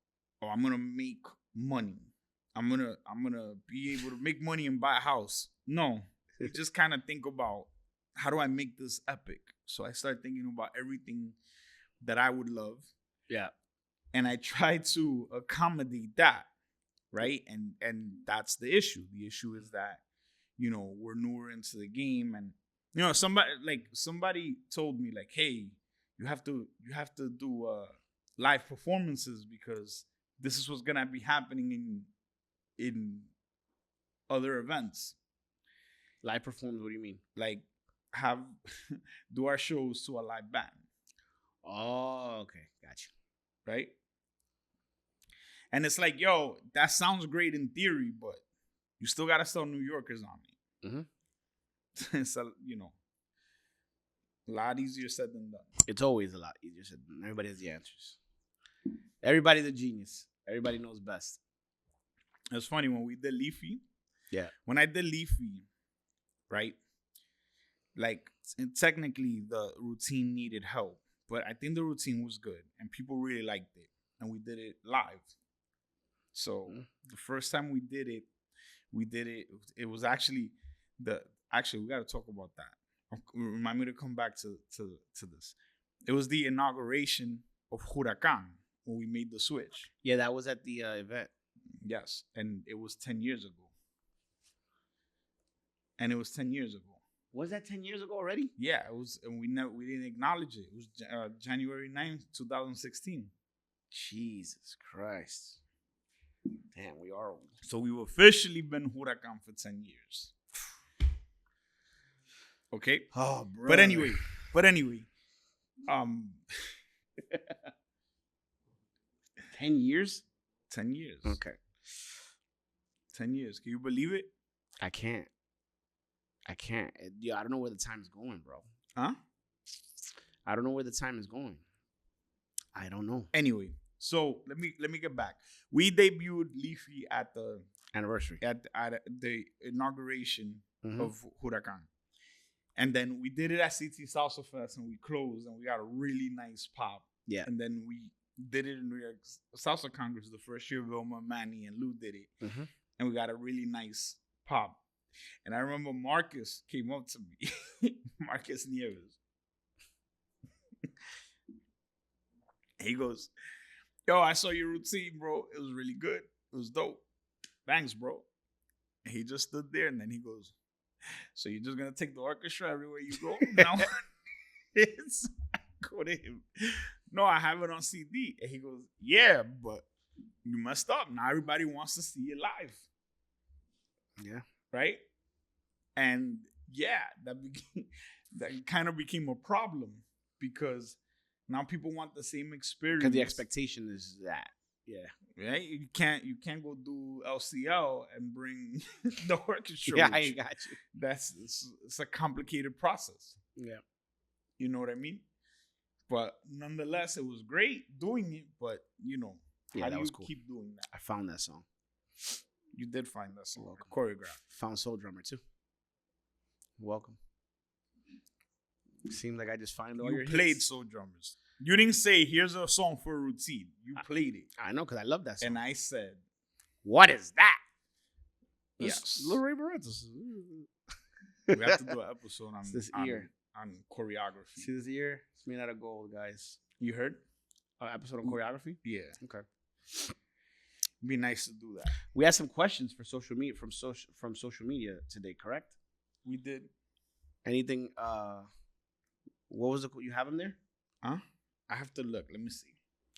I'm gonna make money. I'm gonna be able to make money and buy a house. No, you just kind of think about, how do I make this epic? So I start thinking about everything that I would love. Yeah. And I try to accommodate that, right? And that's the issue. The issue is that, we're newer into the game and somebody told me like, hey, you have to do live performances because this is what's gonna be happening in other events. Live performance, what do you mean? Like do our shows to a live band. Oh, okay, gotcha. Right? And it's like, yo, that sounds great in theory, but you still gotta sell New Yorkers on it. Mm-hmm. It's a lot easier said than done. It's always a lot easier said than done. Everybody has the answers. Everybody's a genius. Everybody knows best. It's funny when we did Leafy. Yeah. When I did Leafy, right? Like, technically the routine needed help, but I think the routine was good and people really liked it. And we did it live. So the first time we did it, it was actually we got to talk about that. Remind me to come back to this. It was the inauguration of Huracan when we made the switch. Yeah, that was at the event. Yes, and it was 10 years ago. And it was 10 years ago. Was that 10 years ago already? Yeah, it was, and we didn't acknowledge it. It was January 9th, 2016. Jesus Christ. Damn, we are old. So we've officially been Huracan for 10 years. Okay? Oh, bro. But anyway. 10 years? 10 years. Okay. 10 years. Can you believe it? I can't. Yeah, I don't know where the time is going, bro. Huh? I don't know where the time is going. I don't know. Anyway, so let me get back. We debuted Leafy at the anniversary, at the inauguration of Huracan. And then we did it at CT Salsa Fest and we closed and we got a really nice pop. Yeah. And then we did it in New York Salsa Congress the first year. Vilma, Manny, and Lou did it. And we got a really nice pop. And I remember Marcus came up to me. Marcus Nieves. He goes, yo, I saw your routine, bro. It was really good. It was dope. Thanks, bro. And he just stood there and then he goes, So you're just gonna take the orchestra everywhere you go? Now it's go to him. No, I have it on CD. And he goes, yeah, but you messed up. Now everybody wants to see it live. Yeah. Right? And yeah, that kind of became a problem because now people want the same experience. Because the expectation is that. Yeah. Right? You can't go do LCL and bring the orchestra. Yeah, I got you. It's a complicated process. Yeah. You know what I mean? But nonetheless, it was great doing it. But Yeah, how that do was you cool. keep doing that? I found that song. You did find that song. Welcome. Choreographed. Found Soul Drummer too. Welcome. Seems like I just find all You your played hits. Soul Drummers. You didn't say, here's a song for a routine. You played it. I know, because I love that song. And I said, what is that? yes. Little Ray Barrett's. We have to do an episode on This ear. on choreography. See this ear? It's made out of gold, guys. You heard? Episode on choreography? Yeah. Okay. Be nice to do that. We had some questions for social media from social media today, correct? We did. Anything? What was you have them there? Huh? I have to look. Let me see.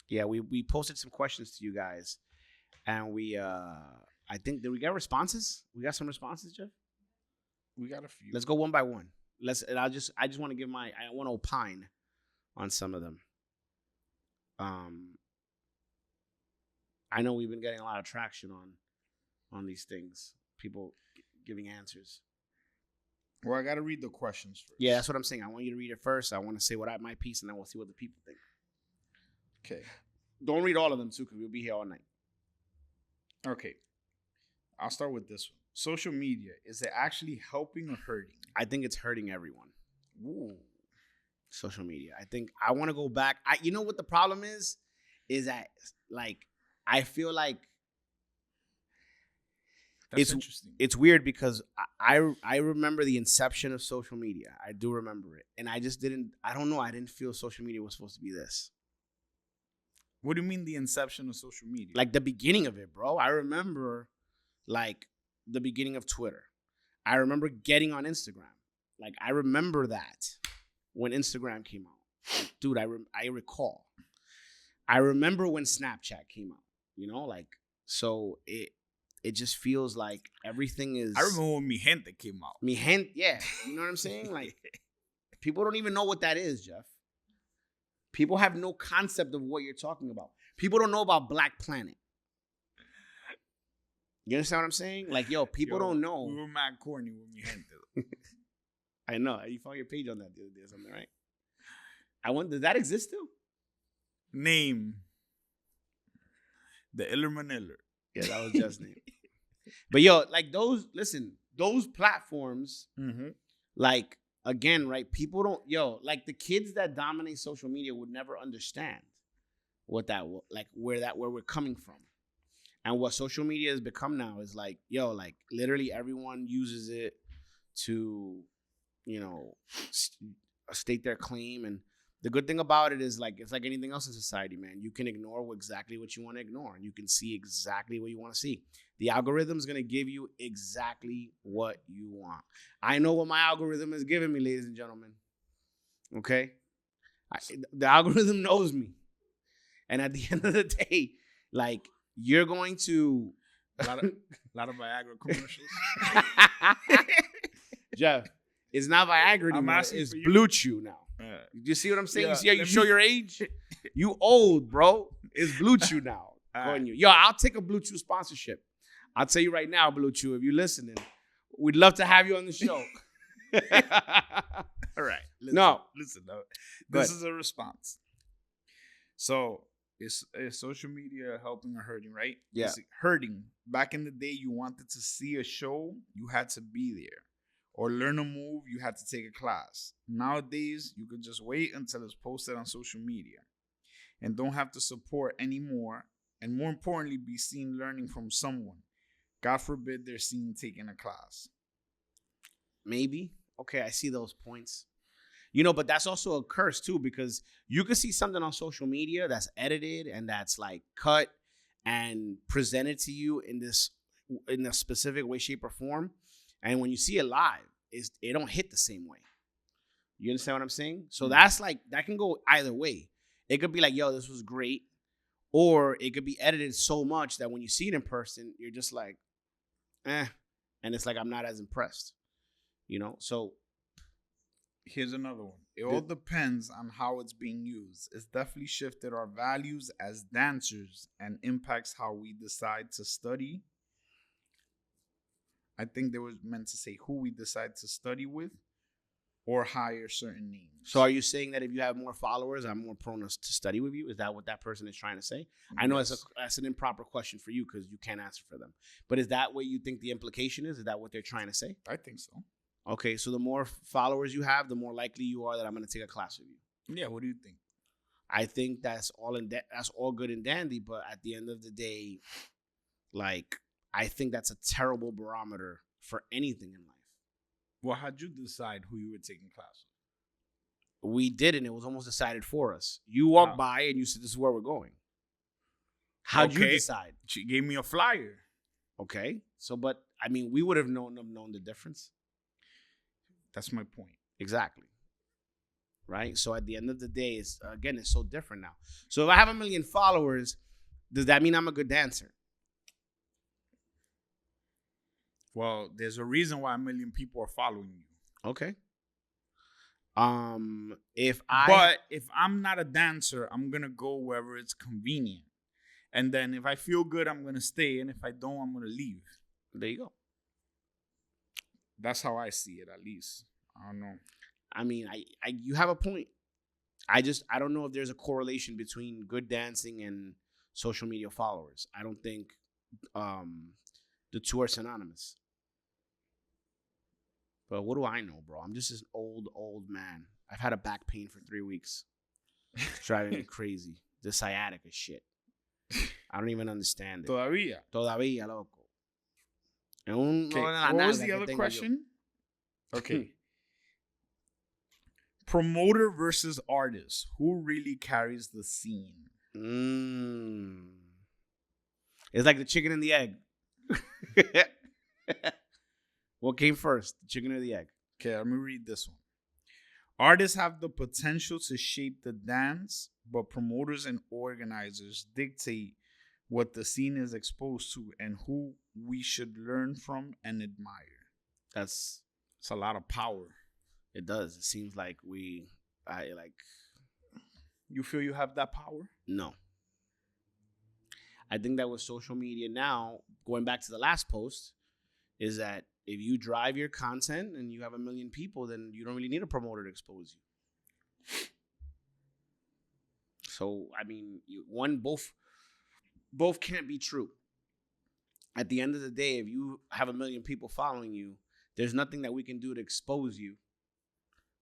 Yeah, we posted some questions to you guys, and we I think did we get responses? We got some responses, Jeff. We got a few. Let's go one by one. I just want to give I want to opine on some of them. I know we've been getting a lot of traction on these things. People giving answers. Well, I got to read the questions first. Yeah, that's what I'm saying. I want you to read it first. I want to say my piece, and then we'll see what the people think. Okay. Don't read all of them, too, because we'll be here all night. Okay. I'll start with this one. Social media, is it actually helping or hurting? I think it's hurting everyone. Ooh. Social media. I think I want to go back. You know what the problem is? Is that, like, I feel like That's interesting. It's weird because I remember the inception of social media. I do remember it. And I don't know. I didn't feel social media was supposed to be this. What do you mean the inception of social media? Like the beginning of it, bro. I remember like the beginning of Twitter. I remember getting on Instagram. Like I remember that when Instagram came out. Like, dude, I recall. I remember when Snapchat came out. So it just feels like everything is. I remember when Mi Gente came out. Mi Gente, yeah. You know what I'm saying? Like, people don't even know what that is, Jeff. People have no concept of what you're talking about. People don't know about Black Planet. You understand what I'm saying? Like, people don't know. We were mad corny with Mi Gente. I know. You found your page on that the other day or something, right? I wonder, does that exist still? Name. The Illerman Iller. Yeah, that was just name. But like those platforms, like again, right? People don't, like the kids that dominate social media would never understand what that, like where we're coming from. And what social media has become now is like, like literally everyone uses it to, state their claim. And the good thing about it is like, it's like anything else in society, man. You can ignore exactly what you want to ignore. And you can see exactly what you want to see. The algorithm is going to give you exactly what you want. I know what my algorithm is giving me, ladies and gentlemen. Okay? The algorithm knows me. And at the end of the day, like, you're going to... A lot of Viagra commercials. Jeff, it's not Viagra anymore. It's Blue Chew now. You see what I'm saying? Yeah, you see how you show your age? You old, bro. It's Blue Chew now. I'll take a Blue Chew sponsorship. I'll tell you right now, Blue Chew, if you're listening, we'd love to have you on the show. All right. Listen. This is a response. So, is social media helping or hurting, right? Yeah. It's hurting. Back in the day, you wanted to see a show, you had to be there. Or learn a move, you had to take a class. Nowadays, you could just wait until it's posted on social media and don't have to support anymore. And more importantly, be seen learning from someone. God forbid they're seen taking a class. Maybe. Okay, I see those points. But that's also a curse too, because you could see something on social media that's edited and that's like cut and presented to you in a specific way, shape, or form. And when you see it live, it don't hit the same way. You understand what I'm saying? So that's like, that can go either way. It could be like, yo, this was great. Or it could be edited so much that when you see it in person, you're just like, eh. And it's like, I'm not as impressed. You know? So here's another one. It all depends on how it's being used. It's definitely shifted our values as dancers and impacts how we decide to study. I think they were meant to say who we decide to study with or hire certain names. So are you saying that if you have more followers, I'm more prone to study with you? Is that what that person is trying to say? Yes. I know that's an improper question for you because you can't answer for them. But is that what you think the implication is? Is that what they're trying to say? I think so. Okay, so the more followers you have, the more likely you are that I'm going to take a class with you. Yeah, what do you think? I think that's all good and dandy, but at the end of the day, like, I think that's a terrible barometer for anything in life. Well, how'd you decide who you were taking class with? We didn't. It was almost decided for us. You walked by and you said, this is where we're going. How'd you decide? She gave me a flyer. Okay. So, but, I mean, we would have known the difference. That's my point. Exactly. Right? So, at the end of the day, it's so different now. So, if I have 1 million followers, does that mean I'm a good dancer? Well, there's a reason why 1 million people are following you. Okay. But if I'm not a dancer, I'm gonna go wherever it's convenient. And then if I feel good, I'm gonna stay. And if I don't, I'm gonna leave. There you go. That's how I see it, at least. I don't know. I mean, you have a point. I don't know if there's a correlation between good dancing and social media followers. I don't think the two are synonymous. But what do I know, bro? I'm just this old man. I've had a back pain for 3 weeks. It's driving me crazy. The sciatica shit. I don't even understand it. Todavía, loco. Okay. What was the other question? Okay. Promoter versus artist. Who really carries the scene? It's like the chicken and the egg. What came first, the chicken or the egg? Okay, let me read this one. Artists have the potential to shape the dance, but promoters and organizers dictate what the scene is exposed to and who we should learn from and admire. It's a lot of power. It does. It seems like You feel you have that power? No. I think that with social media now, going back to the last post, is that if you drive your content and you have 1 million people, then you don't really need a promoter to expose you. So, I mean, both can't be true. At the end of the day, if you have 1 million people following you, there's nothing that we can do to expose you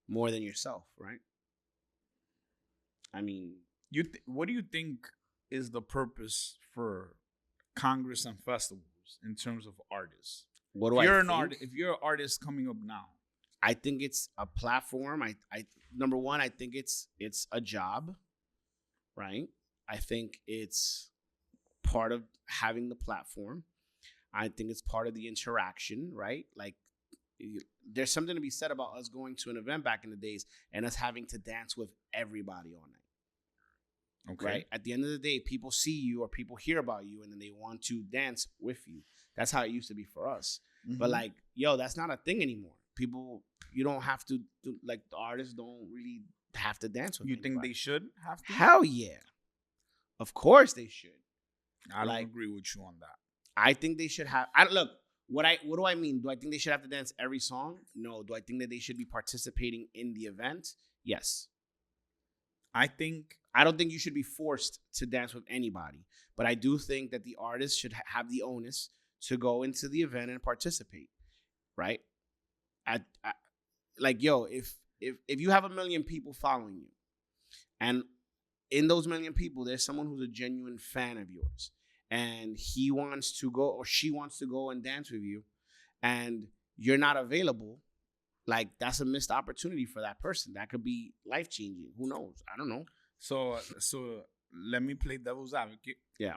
more than yourself, right? I mean, what do you think is the purpose for Congress and festivals in terms of artists? If you're an artist coming up now, I think it's a platform. I number one, I think it's a job, right? I think it's part of having the platform. I think it's part of the interaction, right? Like, there's something to be said about us going to an event back in the days and us having to dance with everybody all night. Okay. Right? At the end of the day, people see you or people hear about you and then they want to dance with you. That's how it used to be for us. Mm-hmm. But like, yo, that's not a thing anymore. You don't have to like, the artists don't really have to dance with you. You think they should have to? Hell yeah. Of course they should. I don't agree with you on that. I think they should have. Look, what do I mean? Do I think they should have to dance every song? No. Do I think that they should be participating in the event? Yes. I don't think you should be forced to dance with anybody, but I do think that the artist should have the onus to go into the event and participate, right? Like, yo, if you have 1 million people following you, and in those 1 million people, there's someone who's a genuine fan of yours, and he wants to go or she wants to go and dance with you, and you're not available, like, that's a missed opportunity for that person. That could be life-changing. Who knows? I don't know. So let me play devil's advocate. Yeah.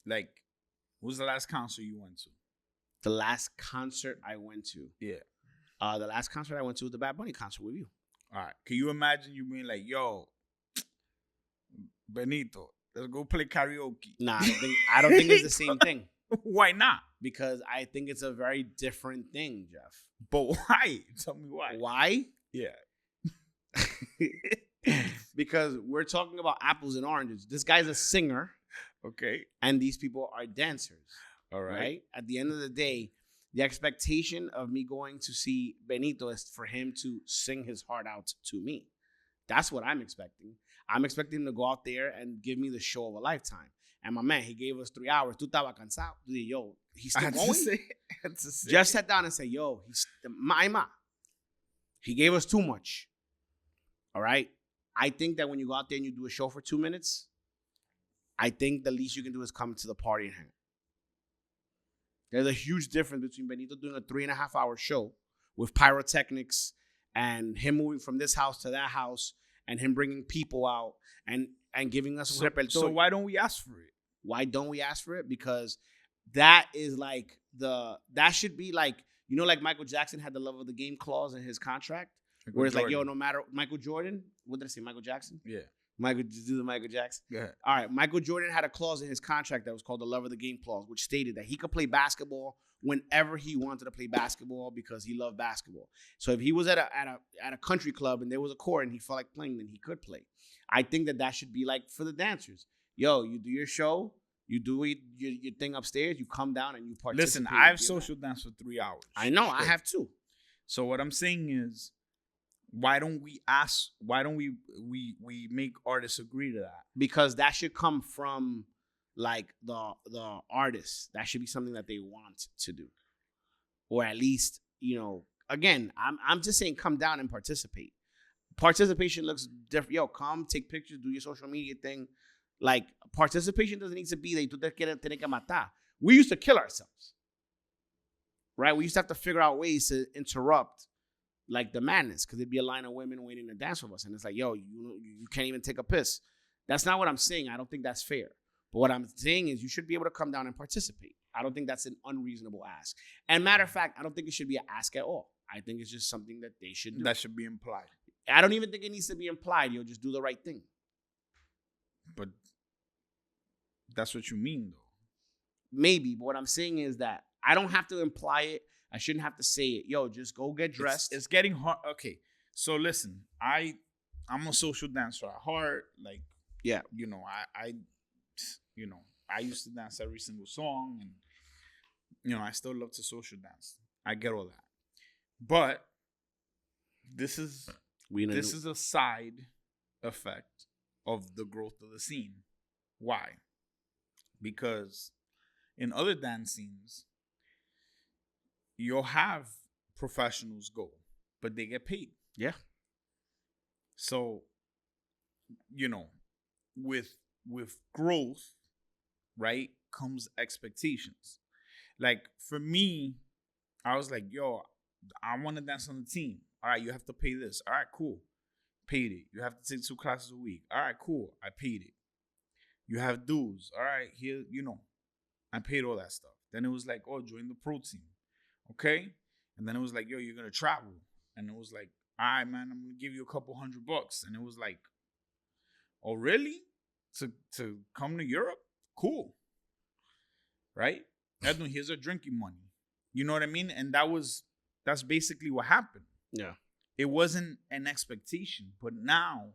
Like, who's the last concert you went to? The last concert I went to. Yeah. The last concert I went to was the Bad Bunny concert with you. All right. Can you imagine you being like, yo, Benito, let's go play karaoke? Nah, I don't think it's the same thing. Why not? Because I think it's a very different thing, Jeff. But why? Tell me why. Why? Yeah. Because we're talking about apples and oranges. This guy's a singer. Okay. And these people are dancers. All right. At the end of the day, the expectation of me going to see Benito is for him to sing his heart out to me. That's what I'm expecting. I'm expecting him to go out there and give me the show of a lifetime. And my man, he gave us 3 hours. Tu estaba cansado. Yo, he's still going. Just sat down and said, yo, he gave us too much. All right? I think that when you go out there and you do a show for 2 minutes, I think the least you can do is come to the party and hang. There's a huge difference between Benito doing a 3.5 hour show with pyrotechnics and him moving from this house to that house and him bringing people out and giving us a repertorio. So why don't we ask for it? Why don't we ask for it? Because that is like that should be like, you know, like Michael Jackson had the love of the game clause in his contract. Where it's like, yo, no matter Michael Jordan, what did I say? Michael Jackson? Yeah. Do the Michael Jackson. Yeah. All right. Michael Jordan had a clause in his contract that was called the love of the game clause, which stated that he could play basketball whenever he wanted to play basketball because he loved basketball. So if he was at a country club and there was a court and he felt like playing, then he could play. I think that should be like for the dancers. Yo, you do your show, you do your thing upstairs, you come down and you participate. Listen, I've social danced for 3 hours. I know, I have too. So what I'm saying is, why don't we ask? Why don't we make artists agree to that? Because that should come from like the artists. That should be something that they want to do, or at least, you know. Again, I'm just saying, come down and participate. Participation looks different. Yo, come take pictures, do your social media thing. Like, participation doesn't need to be that tú te quieres tener que matar. We used to kill ourselves, right? We used to have to figure out ways to interrupt like the madness, because there'd be a line of women waiting to dance with us, and it's like, yo, you can't even take a piss. That's not what I'm saying. I don't think that's fair. But what I'm saying is you should be able to come down and participate. I don't think that's an unreasonable ask. And matter of fact, I don't think it should be an ask at all. I think it's just something that they should do. That should be implied. I don't even think it needs to be implied. You'll just do the right thing. But that's what you mean, though. Maybe, but what I'm saying is that I don't have to imply it. I shouldn't have to say it. Yo, just go get dressed. It's getting hard. Okay, so listen, I'm a social dancer at heart. Like, yeah, you know, I used to dance every single song, and you know, I still love to social dance. I get all that, but this is a side effect of the growth of the scene. Why? Because in other dance scenes, you'll have professionals go, but they get paid. Yeah. So, you know, with growth, right, comes expectations. Like, for me, I was like, yo, I want to dance on the team. All right, you have to pay this. All right, cool. Paid it. You have to take 2 classes a week. All right, cool. I paid it. You have dues. All right, here, you know, I paid all that stuff. Then it was like, oh, join the pro team. Okay? And then it was like, yo, you're going to travel. And it was like, all right, man, I'm going to give you a couple $100. And it was like, oh, really? To come to Europe? Cool. Right? Edwin, here's our drinking money. You know what I mean? And that's basically what happened. Yeah. It wasn't an expectation. But now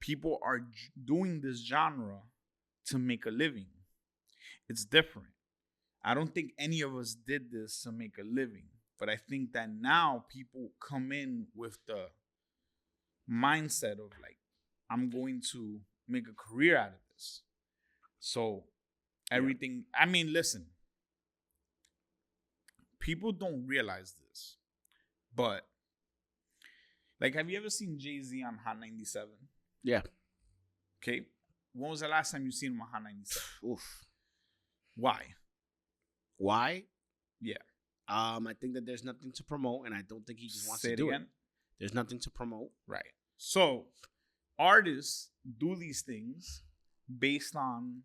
people are doing this genre to make a living. It's different. I don't think any of us did this to make a living. But I think that now people come in with the mindset of like, I'm going to make a career out of this. So everything, I mean, listen, people don't realize this, but like, have you ever seen Jay-Z on Hot 97? Yeah. Okay. When was the last time you seen him on Hot 97? Oof. Why? Yeah. I think that there's nothing to promote, and I don't think he just wants to do it. There's nothing to promote. Right. So artists do these things based on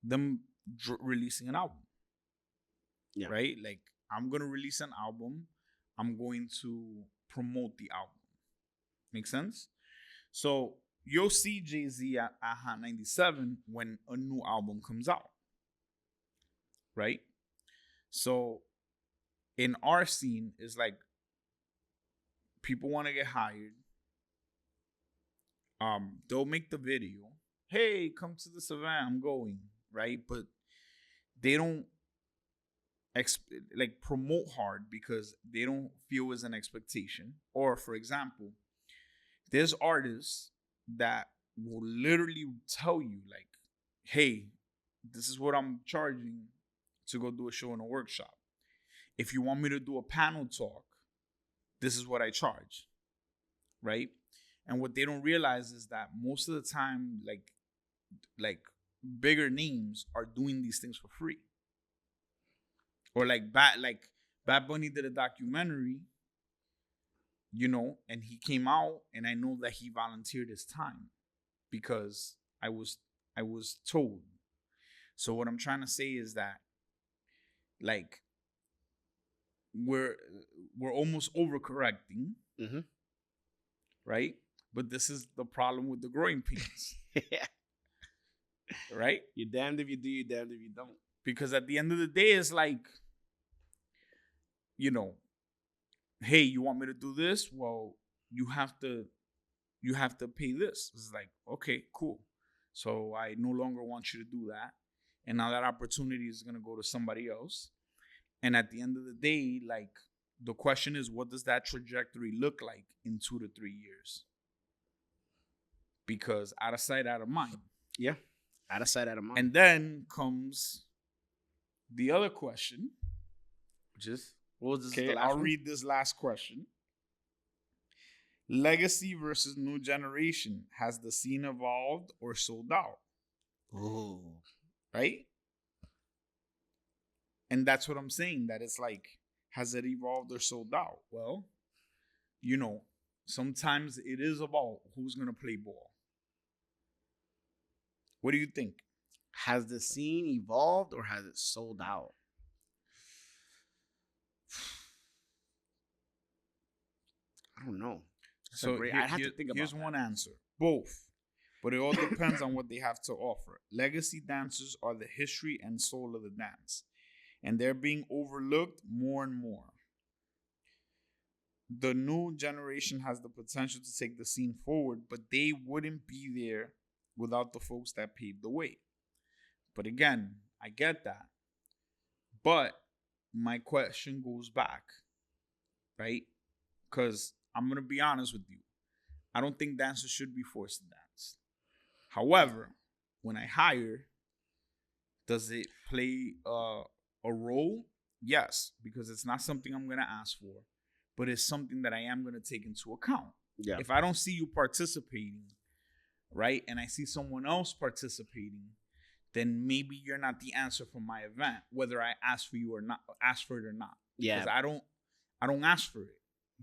them releasing an album. Yeah. Right? Like, I'm going to release an album. I'm going to promote the album. Make sense? So you'll see Jay-Z at Hot 97 when a new album comes out. Right? So in our scene, it's like people want to get hired. They'll make the video. Hey, come to this event. I'm going. Right? But they don't promote hard because they don't feel it's an expectation. Or, for example, there's artists that will literally tell you, like, hey, this is what I'm charging to go do a show in a workshop. If you want me to do a panel talk, this is what I charge. Right? And what they don't realize is that most of the time, like bigger names are doing these things for free. Or like Bad Bunny did a documentary, you know, and he came out, and I know that he volunteered his time because I was told. So what I'm trying to say is that, like, we're almost overcorrecting, right? But this is the problem with the growing pains. Right? You're damned if you do, you're damned if you don't. Because at the end of the day, it's like, you know, hey, you want me to do this? Well, you have to pay this. It's like, okay, cool. So I no longer want you to do that. And now that opportunity is going to go to somebody else. And at the end of the day, like, the question is, what does that trajectory look like in 2 to 3 years? Because out of sight, out of mind. Yeah. Out of sight, out of mind. And then comes the other question, which is, what was this? Okay, I'll read this last question. Legacy versus new generation. Has the scene evolved or sold out? Ooh. Right? And that's what I'm saying, that it's like, has it evolved or sold out? Well, you know, sometimes it is about who's going to play ball. What do you think? Has the scene evolved or has it sold out? I don't know. So I'd have to think about here's one answer. Both. But it all depends on what they have to offer. Legacy dancers are the history and soul of the dance. And they're being overlooked more and more. The new generation has the potential to take the scene forward, but they wouldn't be there without the folks that paved the way. But again, I get that. But my question goes back, right? Because I'm going to be honest with you. I don't think dancers should be forced to dance. However, when I hire, does it play a role? Yes, because it's not something I'm going to ask for, but it's something that I am going to take into account. Yeah. If I don't see you participating, right, and I see someone else participating, then maybe you're not the answer for my event, whether I ask for you or not, ask for it or not. Yeah. Because I don't ask for it,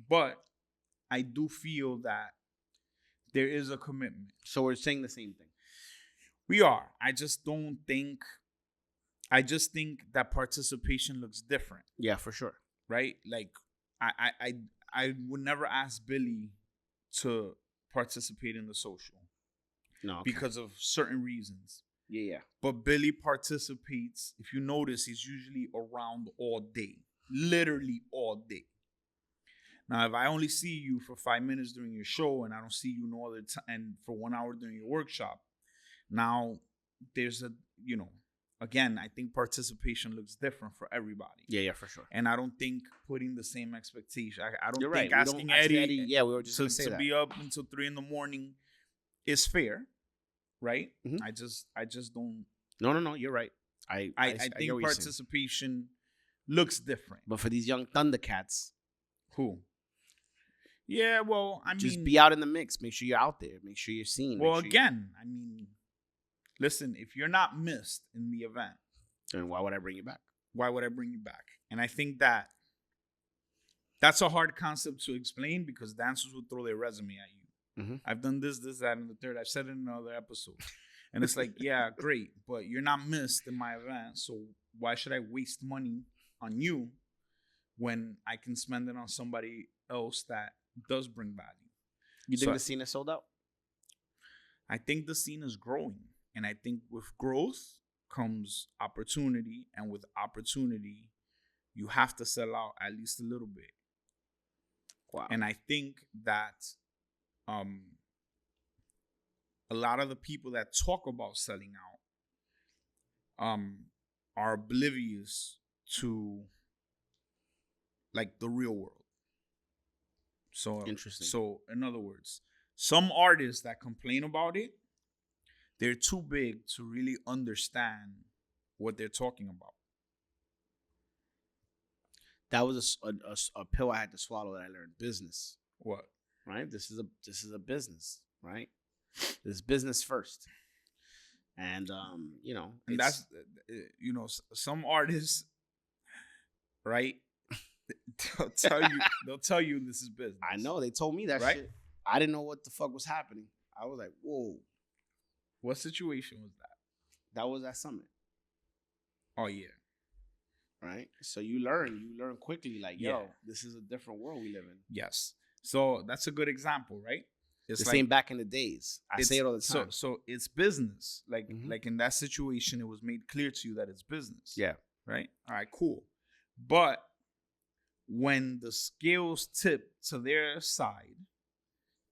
but I do feel that there is a commitment. So we're saying the same thing. We are. I just think that participation looks different. Yeah, for sure. Right? Like, I would never ask Billy to participate in the social. No. Okay. Because of certain reasons. Yeah. But Billy participates. If you notice, he's usually around all day. Literally all day. Now, if I only see you for 5 minutes during your show and I don't see you no other time, and for 1 hour during your workshop, now there's again, I think participation looks different for everybody. Yeah, for sure. And I don't think putting the same expectation. I don't You're think right. asking Eddie yeah, we were just to be up until 3 a.m. is fair, right? Mm-hmm. I just don't. No. You're right. I think participation looks different. But for these young Thundercats, who? Yeah, well, I mean, just be out in the mix. Make sure you're out there. Make sure you're seen. Well, again, I mean, listen, if you're not missed in the event, then why would I bring you back? Why would I bring you back? And I think that's a hard concept to explain because dancers will throw their resume at you. Mm-hmm. I've done this, that, and the third. I've said it in another episode. And it's like, yeah, great, but you're not missed in my event, so why should I waste money on you when I can spend it on somebody else that does bring value. You think the scene is sold out? I think the scene is growing. And I think with growth comes opportunity. And with opportunity, you have to sell out at least a little bit. Wow. And I think that a lot of the people that talk about selling out are oblivious to like the real world. So interesting. So in other words, some artists that complain about it, they're too big to really understand what they're talking about. That was a pill I had to swallow that I learned. Business. What? Right? This is a business, right? This is business first. And and that's some artists, right? They'll tell you this is business. I know, they told me that, right? Shit. I didn't know what the fuck was happening. I was like, whoa. What situation was that? That was at Summit. Oh yeah. Right? So you learn quickly, like, yo, this is a different world we live in. Yes. So that's a good example, right? It's the same back in the days. I say it all the time. So it's business. Like in that situation, it was made clear to you that it's business. Yeah. Right? All right, cool. But when the scales tip to their side,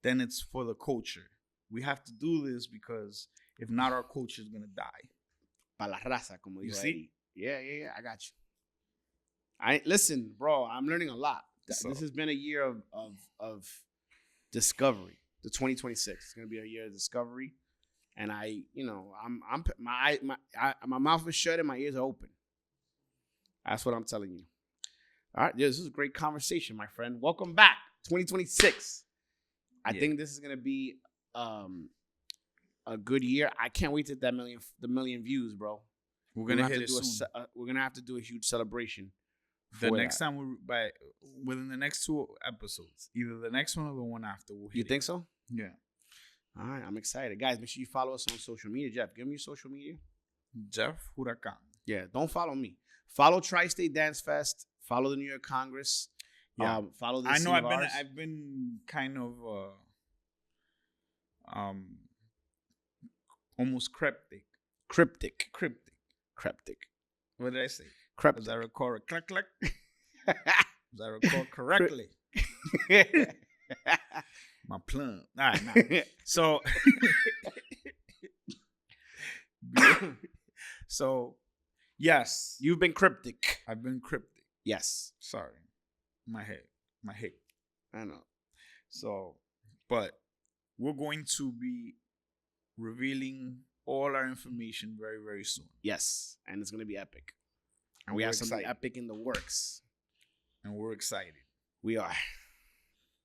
then it's for the culture. We have to do this because if not, our culture is going to die. Pa la raza, como you see? See? Yeah, I got you. Listen, bro, I'm learning a lot. This has been a year of discovery. The 2026 is going to be a year of discovery, and my mouth is shut and my ears are open. That's what I'm telling you. All right, this is a great conversation, my friend. Welcome back, 2026. I think this is going to be a good year. I can't wait to hit the million views, bro. We're gonna hit it soon. We're gonna have to do a huge celebration. The next time within the next 2 episodes, either the next one or the one after. You think so? Yeah. All right, I'm excited, guys. Make sure you follow us on social media. Jeff, give me your social media. Jeff Huracan. Yeah, don't follow me. Follow Tri-State Dance Fest. Follow the New York Congress. Yeah. Follow the. I know. I've been kind of almost cryptic. Cryptic. What did I say? Cryptic. Was I record click click? Was I record correctly? My plum. All right, nah. So yes, you've been cryptic. I've been cryptic. Yes. Sorry, my head. I know. So, but we're going to be revealing all our information very, very soon. Yes, and it's going to be epic. And we have something epic in the works. And we're excited. We are.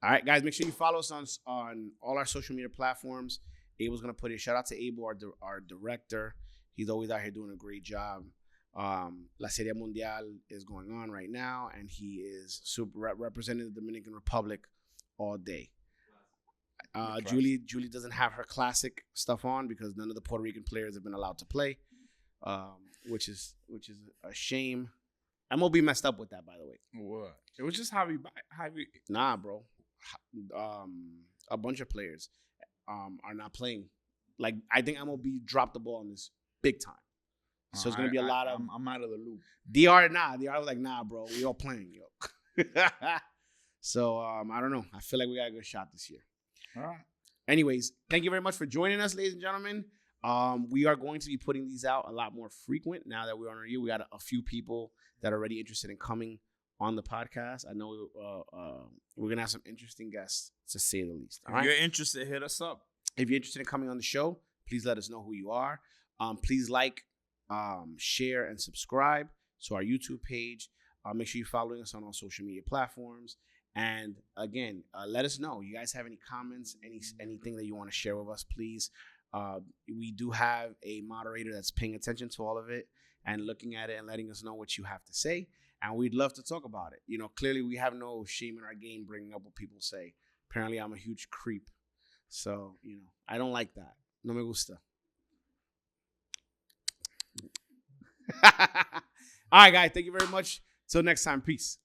All right, guys, make sure you follow us on all our social media platforms. Abel's going to put it. Shout out to Abel, our director. He's always out here doing a great job. La Serie Mundial is going on right now, and he is representing the Dominican Republic all day. Julie doesn't have her classic stuff on because none of the Puerto Rican players have been allowed to play, which is a shame. MLB messed up with that, by the way. What? It was just Javi. Nah, bro. A bunch of players are not playing. Like, I think MLB dropped the ball on this big time. So it's gonna be a lot of. I'm out of the loop. DR was like, nah, bro. We all playing, yo. So I don't know. I feel like we got a good shot this year. All right. Anyways, thank you very much for joining us, ladies and gentlemen. We are going to be putting these out a lot more frequent now that we're on our year. We got a few people that are already interested in coming on the podcast. I know we're going to have some interesting guests, to say the least. All right? If you're interested, hit us up. If you're interested in coming on the show, please let us know who you are. Please like, share, and subscribe to our YouTube page. Make sure you're following us on all social media platforms. And again, let us know. You guys have any comments, anything that you want to share with us, please. We do have a moderator that's paying attention to all of it and looking at it and letting us know what you have to say. And we'd love to talk about it. You know, clearly we have no shame in our game bringing up what people say. Apparently I'm a huge creep. So, you know, I don't like that. No me gusta. All right, guys. Thank you very much. Till next time, peace.